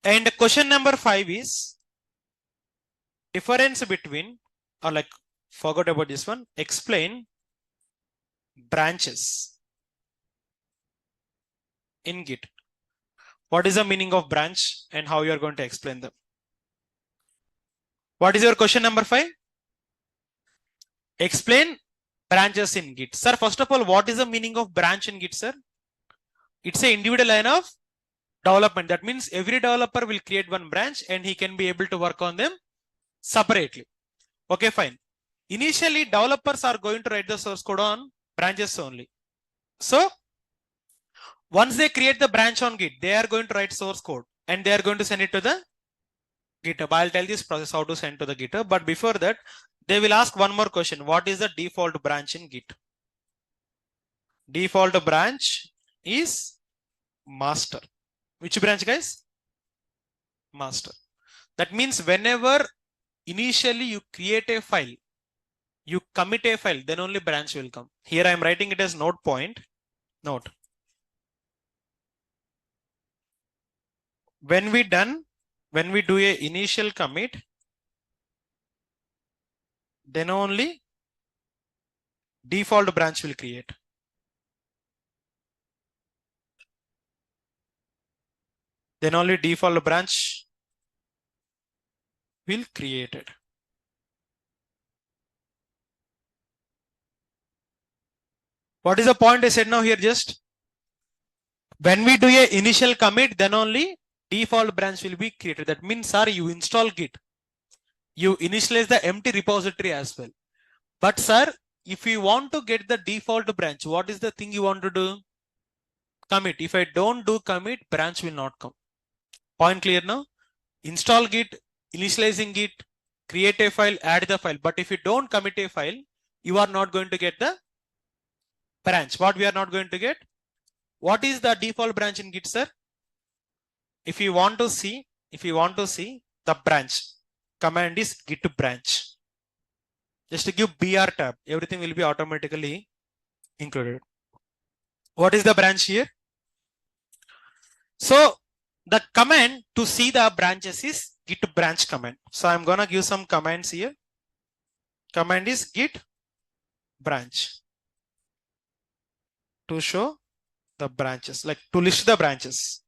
And question number 5 is difference between, or like forgot about this one, explain branches in Git. What is the meaning of branch and how you are going to explain them? What is your question number 5? Explain branches in Git. Sir, first of all, what is the meaning of branch in Git, sir? It's an individual line of development. That means every developer will create one branch and he can be able to work on them separately. Okay, fine. Initially, developers are going to write the source code on branches only. So, once they create the branch on Git, they are going to write source code and they are going to send it to the GitHub. I'll tell this process how to send to the GitHub. But before that, they will ask one more question. What is the default branch in Git? Default branch is master. Which branch, guys? Master. That means whenever initially you create a file, you commit a file, then only branch will come. Here I am writing it as note point. Note. When we do a initial commit, then only default branch will create. Then only default branch will create it. What is the point I said now here just? When we do a initial commit, then only default branch will be created. That means, sir, you install Git, you initialize the empty repository as well. But sir, if you want to get the default branch, what is the thing you want to do? Commit. If I don't do commit, branch will not come. Point clear now? Install Git, initializing Git, create a file, add the file. But if you don't commit a file, you are not going to get the branch. What we are not going to get? What is the default branch in Git, sir? If you want to see the branch, command is git branch. Just to give BR tab, everything will be automatically included. What is the branch here? So the command to see the branches is git branch command. So I'm gonna give some commands here. Command is git branch to show the branches, like to list the branches.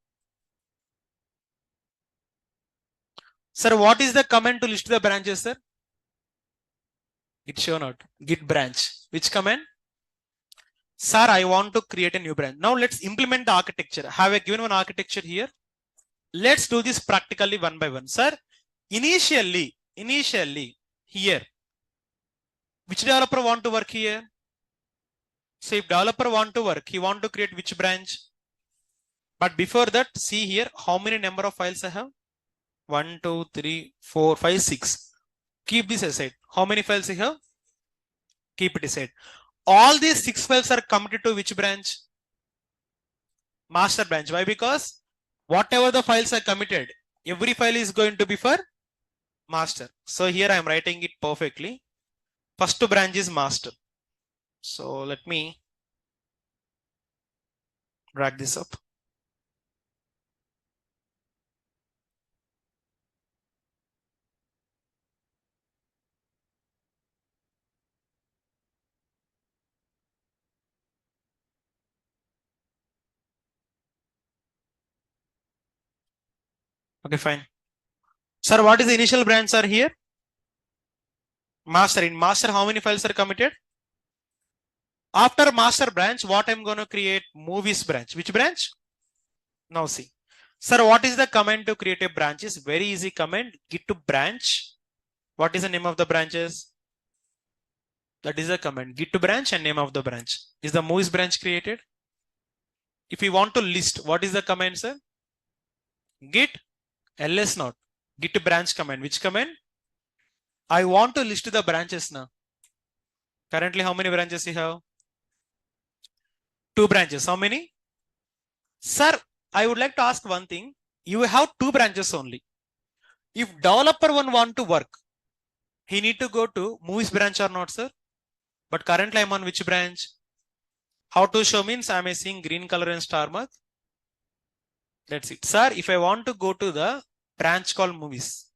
Sir, what is the command to list the branches, sir? Git show not git branch. Which command? Sir, I want to create a new branch. Now let's implement the architecture. Have I given one architecture here? Let's do this practically one by one. Sir, initially here, which developer want to work here? So if developer want to work, he want to create which branch? But before that, see here, how many number of files I have? 1, 2, 3, 4, 5, 6. Keep this aside. How many files you have? Keep it aside. All these 6 files are committed to which branch? Master branch. Why? Because whatever the files are committed, every file is going to be for master. So here I am writing it perfectly. First branch is master. So let me drag this up. Okay, fine. Sir, what is the initial branch are here? Master. In master, how many files are committed? After master branch, what I'm going to create? Movies branch. Which branch? Now see. Sir, what is the command to create a branch? Is very easy command. Git to branch. What is the name of the branches? That is the command. Git to branch and name of the branch. Is the movies branch created? If you want to list, what is the command, sir? Git ls not. Git to branch command. Which command? I want to list the branches now. Currently, how many branches you have? 2 branches. How many? Sir, I would like to ask one thing. You have 2 branches only. If developer one want to work, he need to go to movies branch or not, sir? But currently I'm on which branch? How to show means I'm seeing green color and star mark. That's it. Sir, if I want to go to the branch called movies,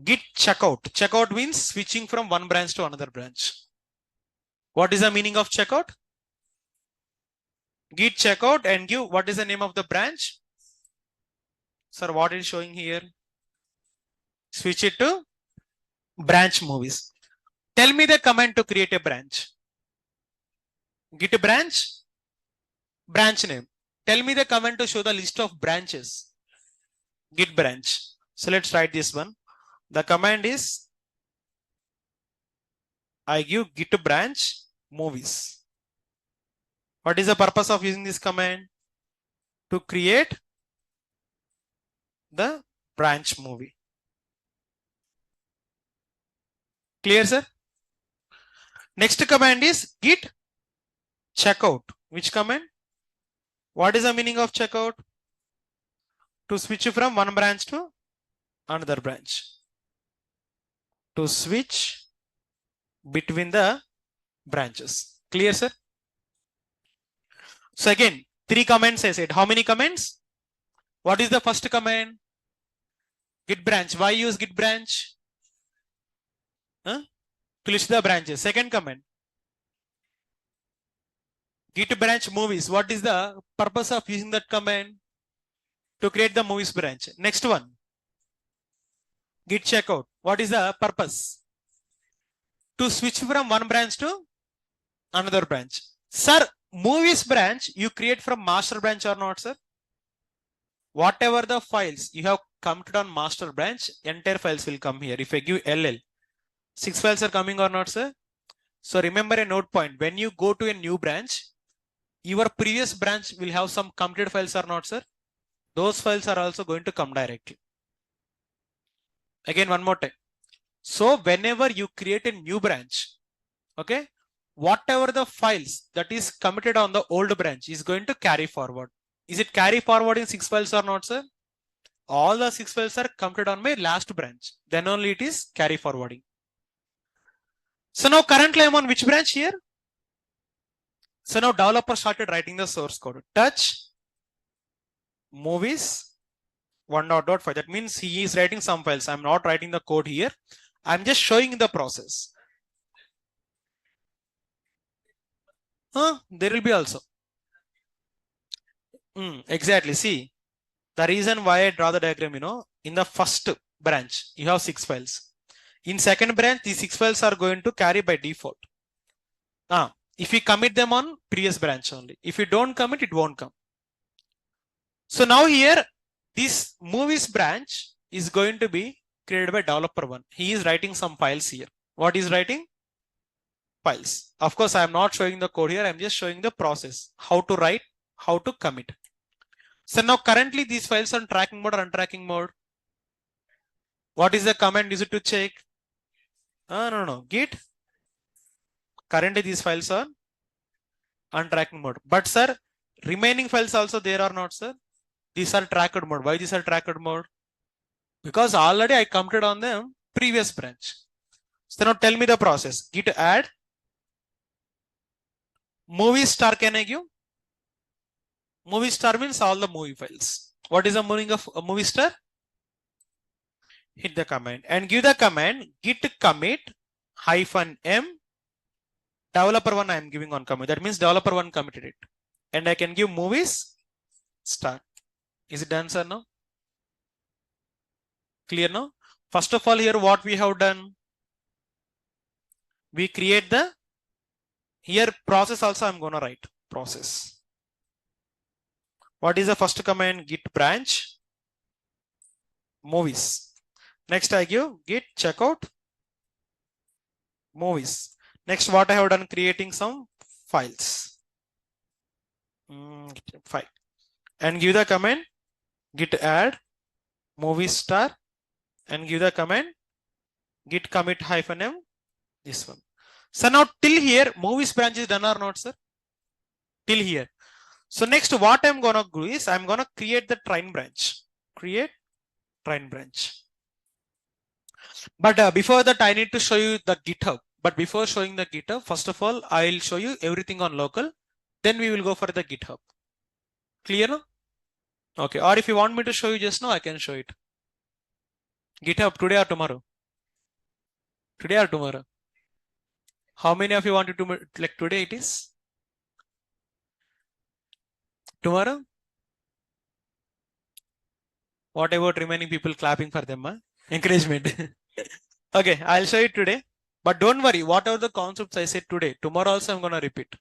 git checkout. Checkout means switching from one branch to another branch. What is the meaning of checkout? Git checkout and give what is the name of the branch? Sir, what is showing here? Switch it to branch movies. Tell me the command to create a branch. Git branch, branch name. Tell me the command to show the list of branches. Git branch. So let's write this one. The command is I give git branch movies. What is the purpose of using this command? To create the branch movie. Clear, sir? Next command is git checkout. Which command? What is the meaning of checkout? To switch from one branch to another branch. To switch between the branches. Clear, sir? So again, 3 commands I said. How many commands? What is the first command? Git branch. Why use git branch? To list the branches. Second command. Git branch movies. What is the purpose of using that command? To create the movies branch. Next one. Git checkout. What is the purpose? To switch from one branch to another branch. Sir, movies branch you create from master branch or not, sir? Whatever the files you have committed on master branch, entire files will come here. If I give LL, 6 files are coming or not, sir? So remember a note point. When you go to a new branch, your previous branch will have some committed files or not, sir? Those files are also going to come directly. Again, one more time. So whenever you create a new branch, okay, whatever the files that is committed on the old branch is going to carry forward. Is it carry forward in 6 files or not, sir? All the 6 files are committed on my last branch. Then only it is carry forwarding. So now currently I'm on which branch here? So now developer started writing the source code. Touch movies 1.5. That means he is writing some files. I'm not writing the code here. I'm just showing the process. There will be also. Exactly. See, the reason why I draw the diagram, in the first branch, you have 6 files. In second branch, these 6 files are going to carry by default. If you commit them on previous branch only. If you don't commit, it won't come. So now here, this movies branch is going to be created by developer 1. He is writing some files here. What is writing? Files. Of course, I am not showing the code here. I'm just showing the process. How to write, how to commit. So now currently these files are on tracking mode or untracking mode. What is the command used to check? No. Git. Currently these files are on tracking mode. But sir, remaining files also there or not, sir? These are tracked mode. Why these are tracked mode? Because already I committed on them previous branch. So now tell me the process. Git add movie star. Can I give? Movie star means all the movie files. What is the meaning of a movie star? Hit the command and give the command git commit -m developer 1. I am giving on commit. That means developer 1 committed it. And I can give movies star. Is it done, sir? Now? Clear now? First of all, here what we have done? We create the here process also. I'm going to write process. What is the first command? Git branch movies. Next I give git checkout movies. Next what I have done? Creating some files. File. And give the command git add movie star and give the command git commit -m. This one. So now till here movies branch is done or not, sir? Till here. So next what I'm gonna do is I'm gonna create the train branch. Create train branch. But before that I need to show you the GitHub. But before showing the GitHub, first of all I'll show you everything on local. Then we will go for the GitHub. Clear now? Okay. Or if you want me to show you just now, I can show it. GitHub today or tomorrow? Today or tomorrow? How many of you wanted to like today it is? Tomorrow? What about remaining people clapping for them? Encouragement. Okay, I'll show it today. But don't worry, whatever the concepts I said today, tomorrow also I'm going to repeat.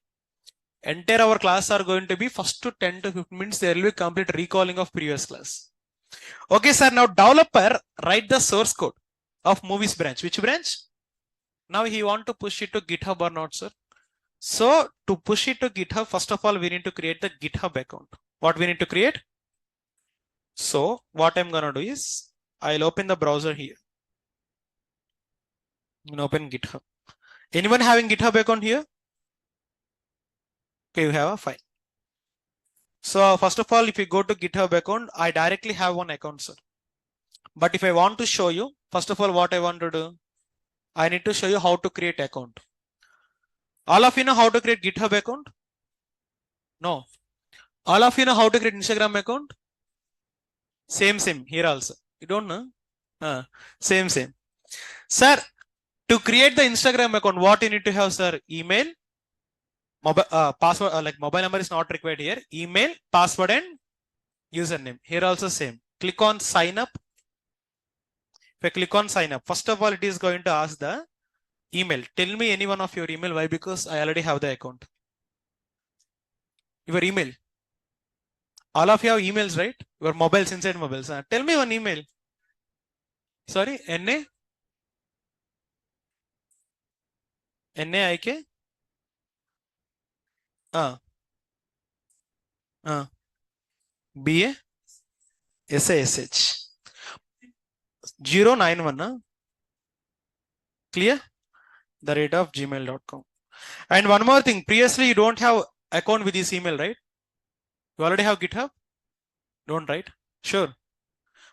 Entire our class are going to be first to 10 to 15 minutes. There will be complete recalling of previous class. Okay, sir. Now developer write the source code of movies branch. Which branch? Now he want to push it to GitHub or not, sir? So to push it to GitHub, first of all, we need to create the GitHub account. What we need to create? So what I'm going to do is I'll open the browser here and open GitHub. Anyone having GitHub account here? Okay, you have a file. So first of all, if you go to GitHub account, I directly have one account, sir. But if I want to show you, first of all, what I want to do, I need to show you how to create account. All of you know how to create GitHub account? No. All of you know how to create Instagram account? Same here also. You don't know? Same. Sir, to create the Instagram account, what you need to have, sir? Email, password, like mobile number is not required here. Email, password and username. Here also same. Click on sign up. If I click on sign up, first of all, it is going to ask the email. Tell me any one of your email. Why? Because I already have the account. Your email. All of you have emails, right? Your mobiles, inside mobiles. Tell me one email. Sorry, NAIK? BA? SASH. 091. Clear? The rate of gmail.com. And one more thing. Previously, you don't have account with this email, right? You already have GitHub? Don't, right? Sure.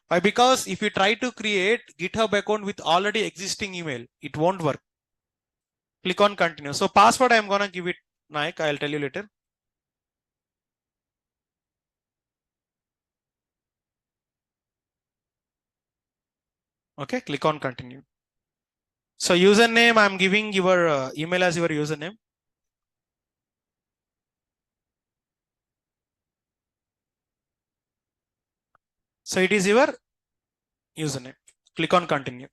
Why? Because if you try to create GitHub account with already existing email, it won't work. Click on continue. So password, I'm gonna give it Naik. I'll tell you later. Okay, click on continue. So username, I'm giving your email as your username. So it is your username. Click on continue.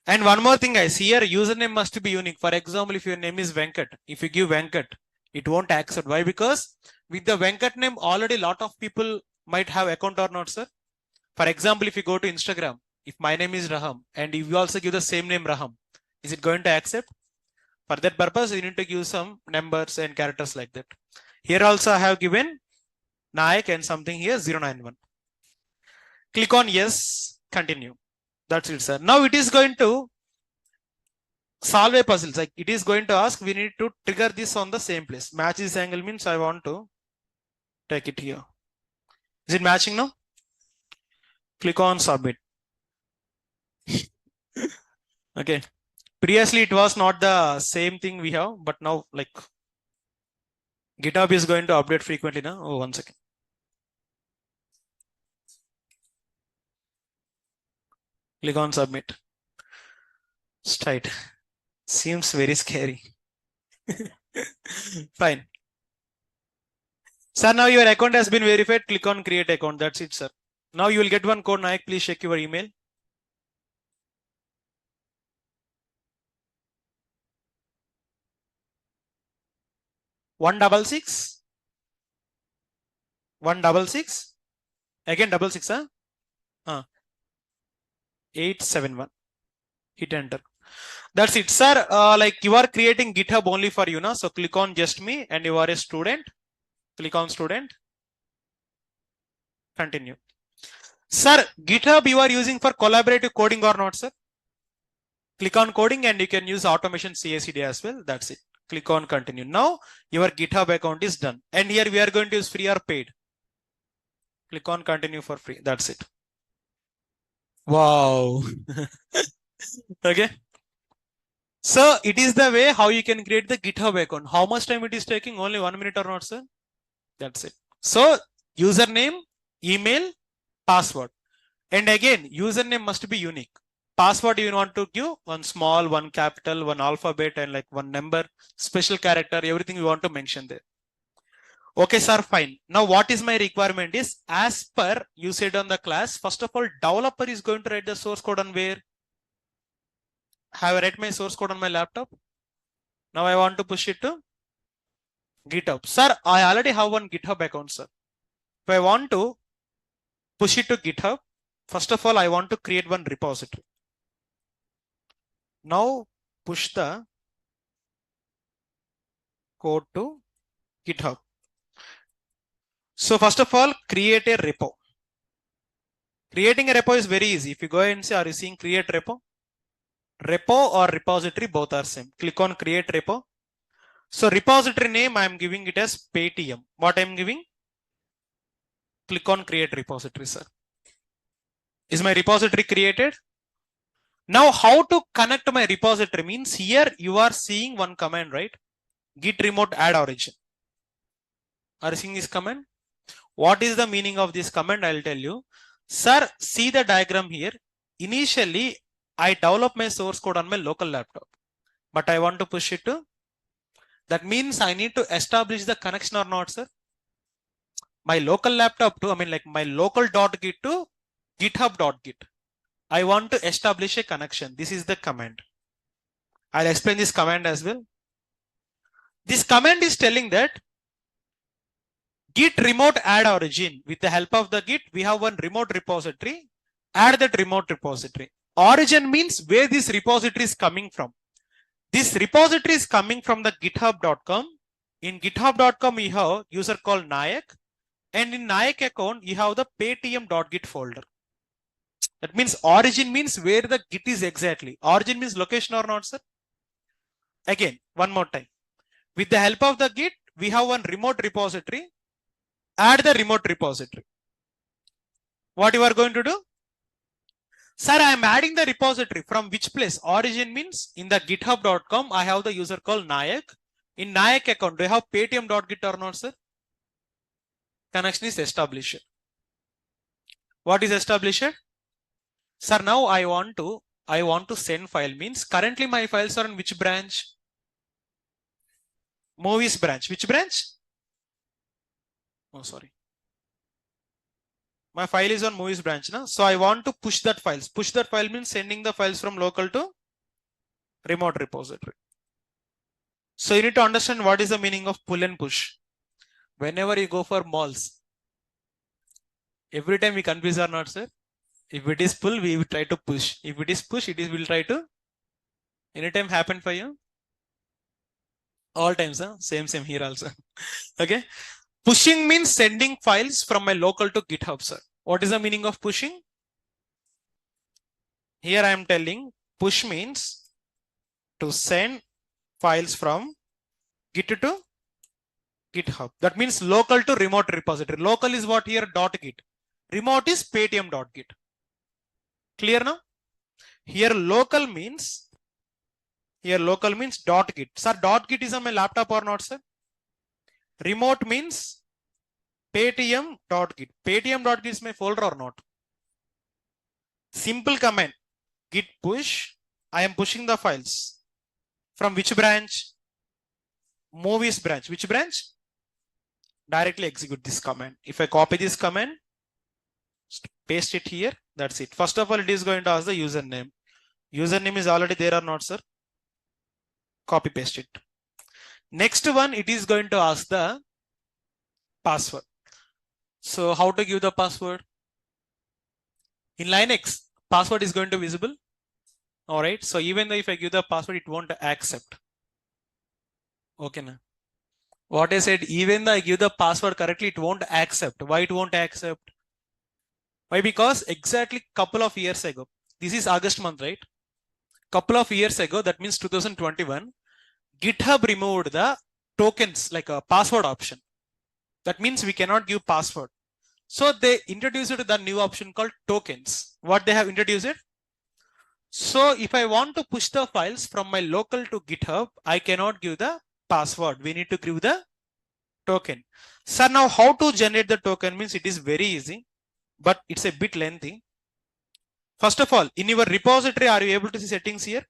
And one more thing, guys, here username must be unique. For example, if your name is Venkat, if you give Venkat, it won't accept. Why? Because with the Venkat name, already a lot of people might have account or not, sir. For example, if you go to Instagram, if my name is Raham and if you also give the same name Raham, is it going to accept? For that purpose, you need to give some numbers and characters like that. Here also I have given Naik and something here 091. Click on yes, continue. That's it, sir. Now it is going to solve a puzzle. Like it is going to ask, we need to trigger this on the same place. Match this angle means I want to take it here. Is it matching now? Click on submit. Okay. Previously, it was not the same thing we have, but now like GitHub is going to update frequently now. Oh, 1 second. Click on submit. Straight. Seems very scary. Fine. Sir, now your account has been verified. Click on create account. That's it, sir. Now you will get one code. Naik, please check your email. One double six. Again 66, huh? 871. Hit enter. That's it, sir. Like you are creating GitHub only for you now. So click on just me and you are a student. Click on student. Continue. Sir, GitHub you are using for collaborative coding or not, sir? Click on coding and you can use automation CI/CD as well. That's it. Click on continue. Now your GitHub account is done. And here we are going to use free or paid. Click on continue for free. That's it. Wow. Okay. So it is the way how you can create the GitHub account. How much time it is taking? Only 1 minute or not, sir? That's it. So username, email, password. And again, username must be unique. Password you want to give one small, one capital, one alphabet, and like one number, special character, everything you want to mention there. Okay, sir, fine. Now what is my requirement is, as per you said on the class, first of all, developer is going to write the source code on where? Have I write my source code on my laptop? Now I want to push it to GitHub. Sir, I already have one GitHub account, sir. If I want to push it to GitHub, first of all, I want to create one repository. Now push the code to GitHub. So first of all, create a repo. Creating a repo is very easy. If you go and say, are you seeing create repo? Repo or repository, both are same. Click on create repo. So repository name, I am giving it as Paytm. What I am giving? Click on create repository, sir. Is my repository created? Now how to connect my repository means here you are seeing one command, right? Git remote add origin. Are you seeing this command? What is the meaning of this command? I'll tell you. Sir, see the diagram here. Initially, I develop my source code on my local laptop, but I want to push it to. That means I need to establish the connection or not, sir? My local laptop to, I mean like my local.git to github.git. I want to establish a connection. This is the command. I'll explain this command as well. This command is telling that Git remote add origin. With the help of the Git, we have one remote repository. Add that remote repository. Origin means where this repository is coming from. This repository is coming from the github.com. In github.com, you have user called Nayak. And in Nayak account, you have the paytm.git folder. That means origin means where the Git is exactly. Origin means location or not, sir? Again, one more time. With the help of the Git, we have one remote repository. Add the remote repository. What you are going to do? Sir, I am adding the repository from which place? Origin means in the github.com, I have the user called Nayak. In Nayak account, do you have paytm.git or not, sir? Connection is established. What is established? Sir, now I want to send file means currently my files are in which branch? Movies branch. Which branch? Oh, sorry. My file is on movies branch now. So I want to push that files. Push that file means sending the files from local to remote repository. So you need to understand what is the meaning of pull and push. Whenever you go for malls, every time we confuse or not, sir? If it is pull, we will try to push. If it is push, we'll try to. Anytime happen for you? All times, huh? Same here also. Okay. Pushing means sending files from my local to GitHub, sir. What is the meaning of pushing? Here I am telling push means to send files from Git to GitHub. That means local to remote repository. Local is what here? .git. Remote is paytm.git. Clear now? Here local means .git. Sir, .git is on my laptop or not, sir? Remote means paytm.git. Paytm.git is my folder or not? Simple command. Git push. I am pushing the files. From which branch? Movies branch. Which branch? Directly execute this command. If I copy this command, paste it here. That's it. First of all, it is going to ask the username. Username is already there or not, sir? Copy paste it. Next one, it is going to ask the password. So how to give the password? In Linux, password is going to be visible. All right. So even though if I give the password, it won't accept. Okay. Now, what I said, even though I give the password correctly, it won't accept. Why it won't accept? Why? Because exactly couple of years ago, this is August month, right? Couple of years ago, that means 2021, GitHub removed the tokens like a password option. That means we cannot give password. So they introduced the new option called tokens. What they have introduced it? So if I want to push the files from my local to GitHub, I cannot give the password. We need to give the token. So now how to generate the token means it is very easy, but it's a bit lengthy. First of all, in your repository, are you able to see settings here?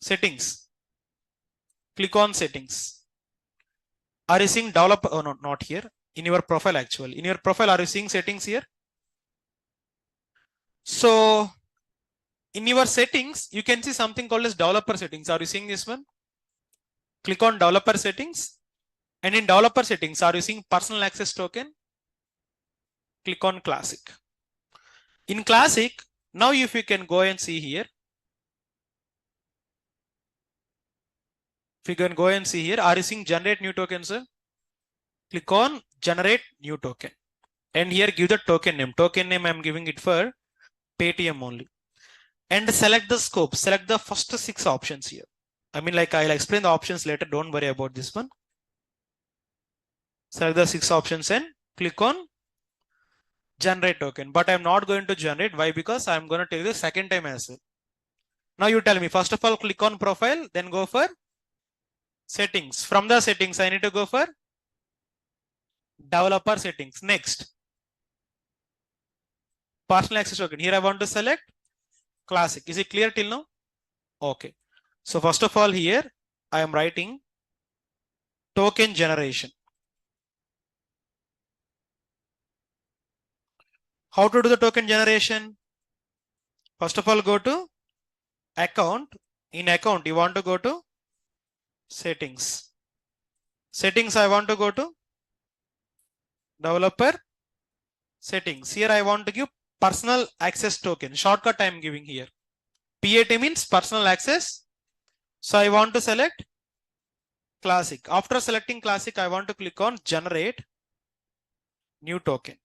Settings. Click on settings. Are you seeing developer? Oh, no, not here. In your profile, actually. In your profile, are you seeing settings here? So in your settings, you can see something called as developer settings. Are you seeing this one? Click on developer settings. And in developer settings, are you seeing personal access token? Click on classic. In classic, now if you can go and see here. If you can go and see here, are you seeing generate new token, sir? Click on generate new token. And here give the token name. Token name I'm giving it for Paytm only. And select the scope. Select the first 6 options here. I mean, like I'll explain the options later. Don't worry about this one. Select the 6 options and click on generate token. But I'm not going to generate. Why? Because I'm going to tell you the second time as well. Now you tell me. First of all, click on profile. Then go for settings. From the settings, I need to go for developer settings. Next. Personal access token. Here I want to select classic. Is it clear till now? Okay. So first of all here, I am writing token generation. How to do the token generation? First of all, go to account. In account, you want to go to settings. Settings, I want to go to developer settings. Here I want to give personal access token. Shortcut I am giving here. PAT means personal access. So I want to select classic. After selecting classic, I want to click on generate new token.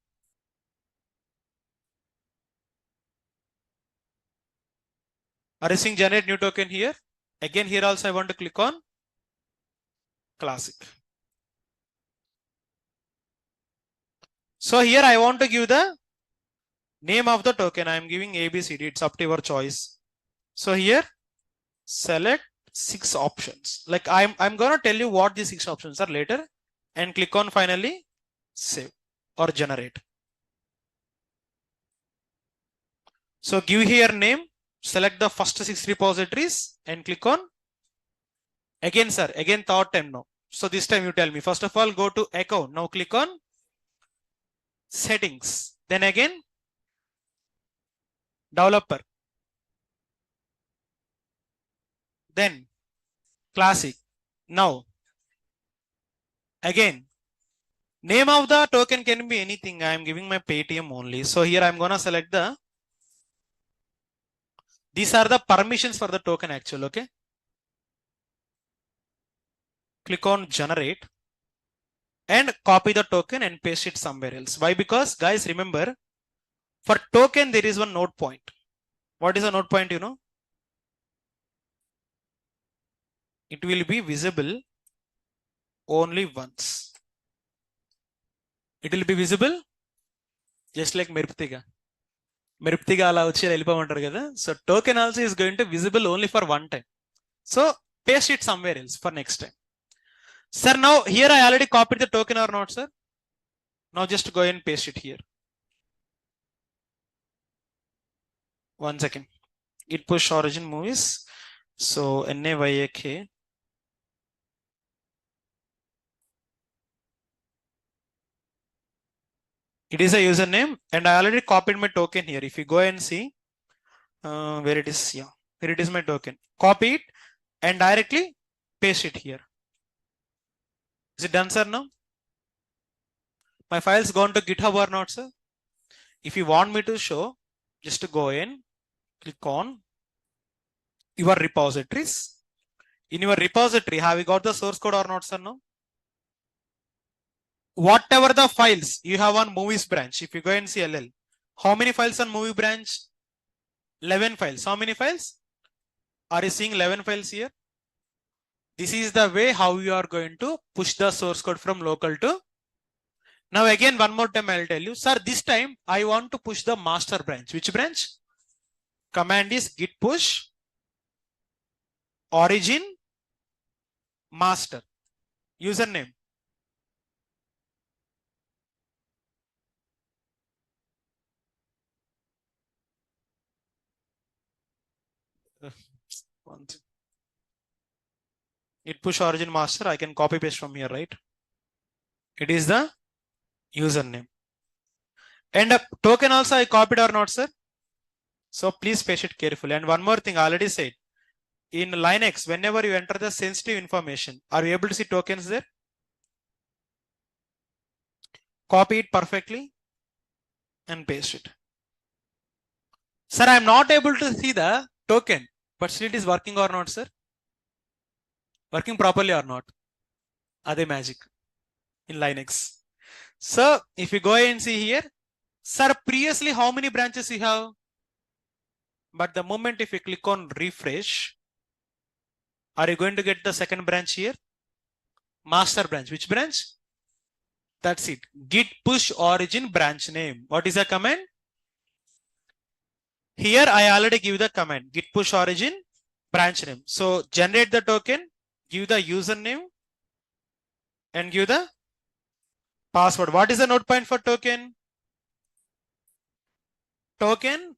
Are you seeing generate new token here? Again, here also I want to click on classic. So here I want to give the name of the token. I am giving ABCD. It's up to your choice. So here select 6 options. Like I'm gonna tell you what these 6 options are later, and click on finally save or generate. So give here name, select the first 6 repositories and click on again, sir. Again, third time now. So this time you tell me. First of all, go to account. Now click on settings. Then again developer. Then classic. Now again name of the token can be anything. I am giving my Paytm only. So here I'm gonna select the, these are the permissions for the token actual. Okay. Click on generate and copy the token and paste it somewhere else. Why? Because guys, remember, for token there is one node point. What is a node point? You know, it will be visible only once. It will be visible just like Mirptiga. Mirptiga ala vachi ellipomantaru kada. So token also is going to visible only for one time. So paste it somewhere else for next time. Sir, now here I already copied the token or not, sir? Now just go and paste it here. One second. Git push origin movies. So NAYAK. It is a username and I already copied my token here. If you go and see where it is, yeah, here it is my token. Copy it and directly paste it here. Is it done, sir? Now my file's gone to GitHub or not, sir? If you want me to show, just to go in, click on your repositories. In your repository, have you got the source code or not, sir? No. Whatever the files you have on movies branch, if you go and see LL, how many files on movie branch? 11 files. How many files? Are you seeing 11 files here? This is the way how you are going to push the source code from local to. Now again, one more time I'll tell you, sir, this time I want to push the master branch. Which branch? Command is git push origin master username. Git push origin master. I can copy paste from here, right? It is the username. And a token also I copied or not, sir? So please paste it carefully. And one more thing I already said. In Linux, whenever you enter the sensitive information, are you able to see tokens there? Copy it perfectly and paste it. Sir, I am not able to see the token, but still it is working or not, sir? Working properly or not? Ade magic in Linux. So if you go and see here, sir, previously how many branches you have? But the moment if you click on refresh, are you going to get the second branch here? Master branch. Which branch? That's it. Git push origin branch name. What is the command? Here I already give the command git push origin branch name. So generate the token, give the username and give the password. What is the node point for token? Token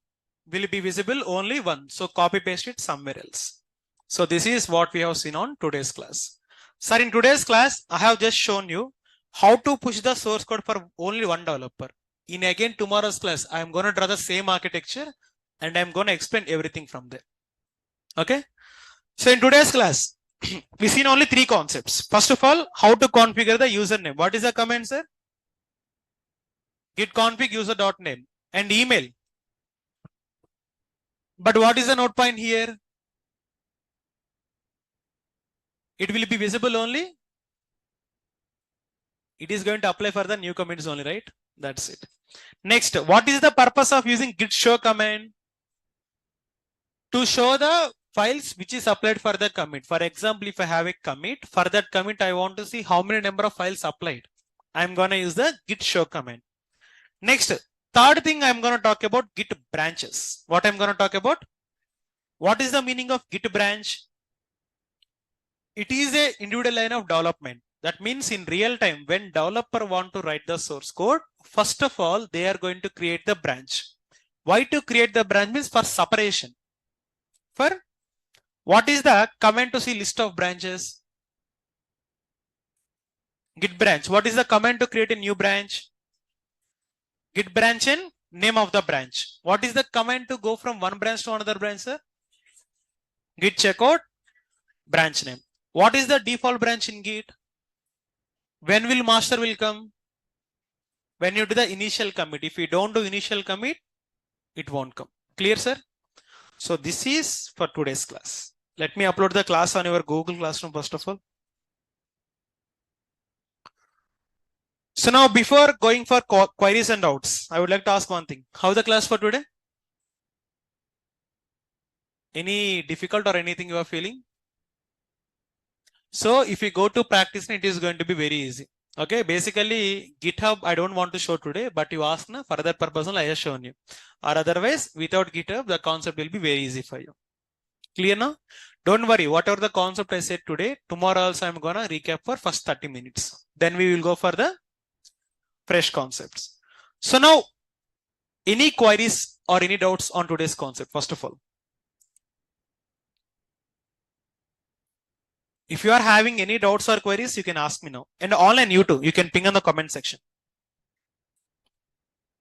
will be visible only once. So copy paste it somewhere else. So this is what we have seen on today's class. Sir, in today's class, I have just shown you how to push the source code for only one developer. In again tomorrow's class, I am going to draw the same architecture and I am going to explain everything from there. Okay. So in today's class, we've seen only 3 concepts. First of all, how to configure the username. What is the command, sir? git config user.name and email. But what is the node point here? It will be visible only. It is going to apply for the new commits only, right? That's it. Next, what is the purpose of using git show command? To show the files which is applied for the commit. For example, if I have a commit, for that commit, I want to see how many number of files applied. I'm going to use the git show command. Next, third thing I'm going to talk about git branches. What I'm going to talk about? What is the meaning of git branch? It is a individual line of development. That means in real time, when developer want to write the source code, first of all, they are going to create the branch. Why to create the branch means for separation. For what is the command to see list of branches? Git branch. What is the command to create a new branch? Git branch and name of the branch. What is the command to go from one branch to another branch, sir? Git checkout branch name. What is the default branch in Git? When will master will come? When you do the initial commit. If you don't do initial commit, it won't come. Clear, sir? So this is for today's class. Let me upload the class on your Google Classroom first of all. So now before going for queries and doubts, I would like to ask one thing. How the class for today? Any difficult or anything you are feeling? So if you go to practice, it is going to be very easy. Okay, basically GitHub, I don't want to show today, but you ask na, for that purpose, I have shown you. Or otherwise, without GitHub, the concept will be very easy for you. Clear now? Don't worry, whatever the concept I said today, tomorrow also I'm gonna recap for first 30 minutes. Then we will go for the fresh concepts. So now, any queries or any doubts on today's concept, first of all? If you are having any doubts or queries, you can ask me now. And online you too, you can ping on the comment section.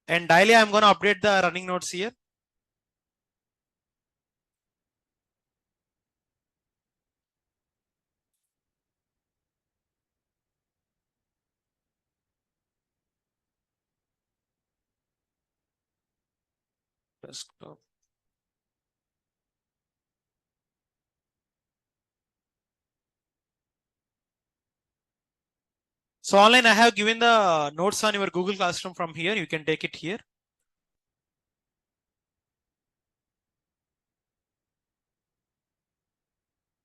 And daily I'm going to update the running notes here. Desktop. So online I have given the notes on your Google Classroom from here. You can take it here.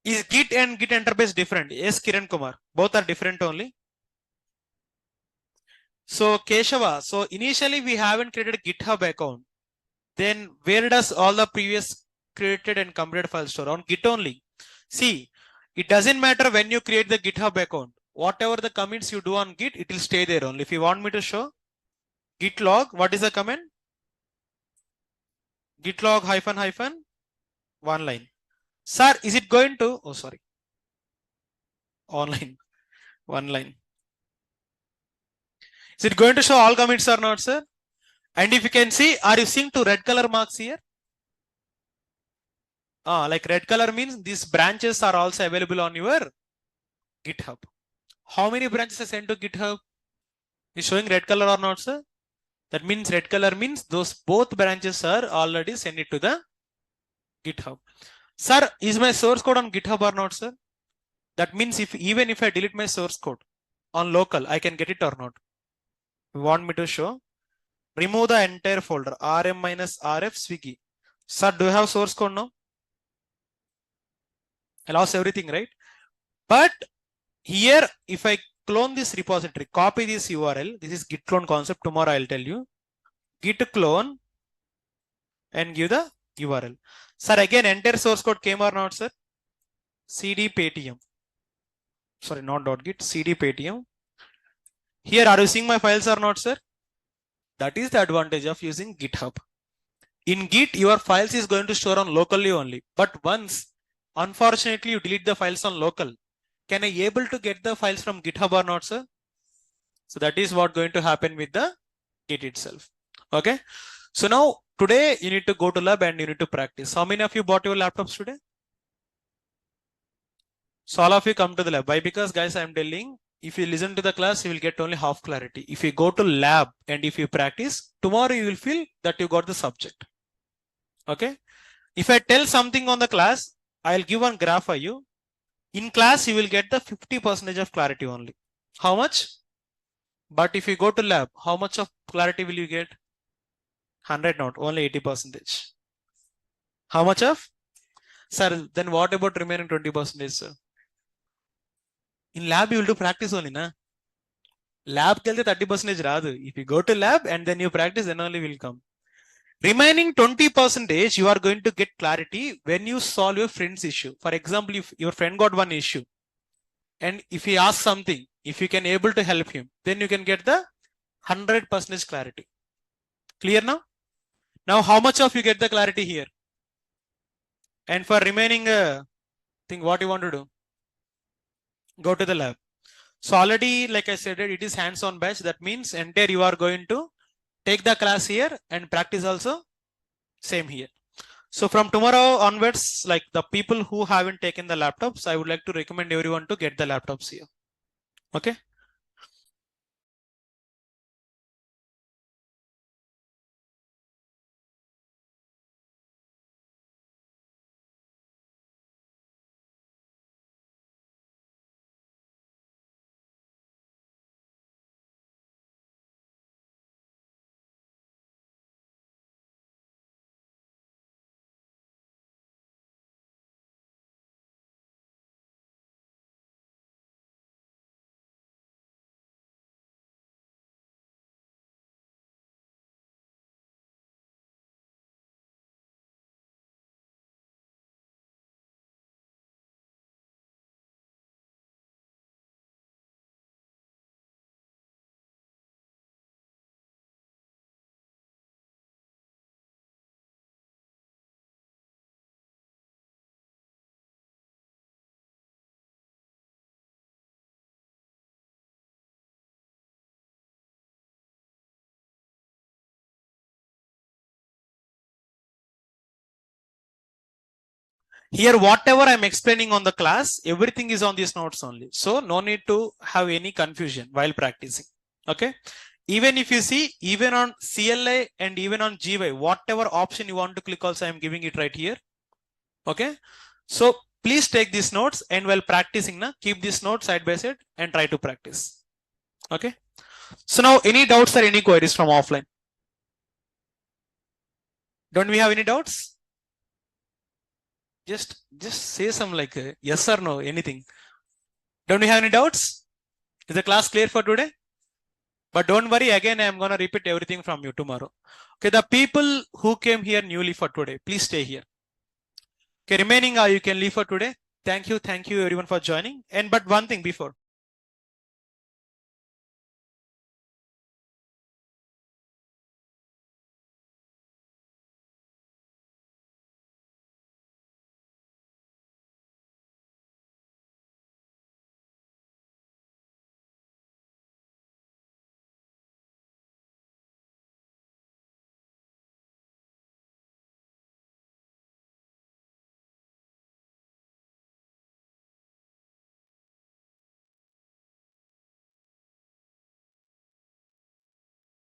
Is Git and Git interface different? Yes, Kiran Kumar. Both are different only. So Keshava, so initially we haven't created a GitHub account. Then where does all the previous created and completed files store? On Git only. See, it doesn't matter when you create the GitHub account. Whatever the commits you do on Git, it will stay there only. If you want me to show git log, what is the command? Git log --, one line. Sir, is it going to, oh sorry, online, one line. Is it going to show all commits or not, sir? And if you can see, are you seeing two red color marks here? Like red color means these branches are also available on your GitHub. How many branches are sent to GitHub? Is showing red color or not, sir? That means red color means those both branches are already sent it to the GitHub. Sir, is my source code on GitHub or not, sir? That means even if I delete my source code on local, I can get it or not? You want me to show? Remove the entire folder, rm-rf swiggy. Sir, do you have source code now? I lost everything, right? But here, if I clone this repository, copy this URL, this is git clone concept, tomorrow I'll tell you. Git clone and give the URL. Sir, again, entire source code came or not, sir? cd paytm. Sorry, not .git, cd paytm. Here, are you seeing my files or not, sir? That is the advantage of using GitHub. In Git, your files is going to store on locally only. But once, unfortunately, you delete the files on local, can I able to get the files from GitHub or not, sir? So that is what going to happen with the Git itself. Okay. So now today you need to go to lab and you need to practice. How many of you bought your laptops today? So all of you come to the lab. Why? Because guys, I'm telling if you listen to the class, you will get only half clarity. If you go to lab and if you practice, tomorrow you will feel that you got the subject. Okay. If I tell something on the class, I'll give one graph for you. In class, you will get the 50% of clarity only. How much? But if you go to lab, how much of clarity will you get? 100 not, only 80%. How much of? Sir, then what about remaining 20%, sir? In lab, you will do practice only, na? Lab kelte 30% raadu. If you go to lab and then you practice, then only will come. Remaining 20%, you are going to get clarity when you solve your friend's issue. For example, if your friend got one issue, and if he asks something, if you can able to help him, then you can get the 100% clarity. Clear now? Now, how much of you get the clarity here? And for remaining thing, what you want to do? Go to the lab. So already, like I said, it is hands-on batch. That means entire you are going to take the class here and practice also same here. So from tomorrow onwards, like the people who haven't taken the laptops, I would like to recommend everyone to get the laptops here. Okay. Here, whatever I'm explaining on the class, everything is on these notes only. So no need to have any confusion while practicing. Okay. Even if you see, even on CLI and even on GY, whatever option you want to click also, I'm giving it right here. Okay. So please take these notes and while practicing, keep these notes side by side and try to practice. Okay. So now any doubts or any queries from offline? Don't we have any doubts? Just say some like yes or no, anything. Don't we have any doubts? Is the class clear for today? But don't worry, again, I'm going to repeat everything from you tomorrow. Okay, the people who came here newly for today, please stay here. Okay, remaining, you can leave for today. Thank you everyone for joining. And but one thing before.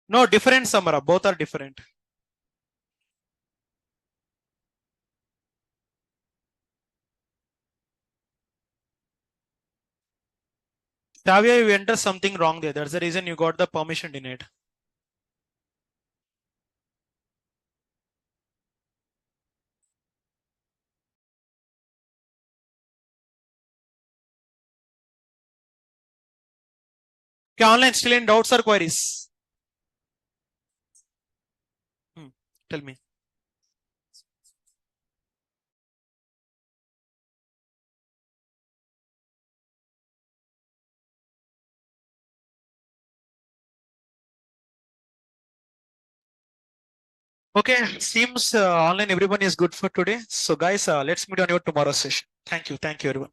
No, different, Samara. Both are different. Tavia, you entered something wrong there. That's the reason you got the permission denied. Okay, online still in doubts or queries? Tell me. Okay, seems online everyone is good for today. So guys, let's meet on your tomorrow session. Thank you everyone.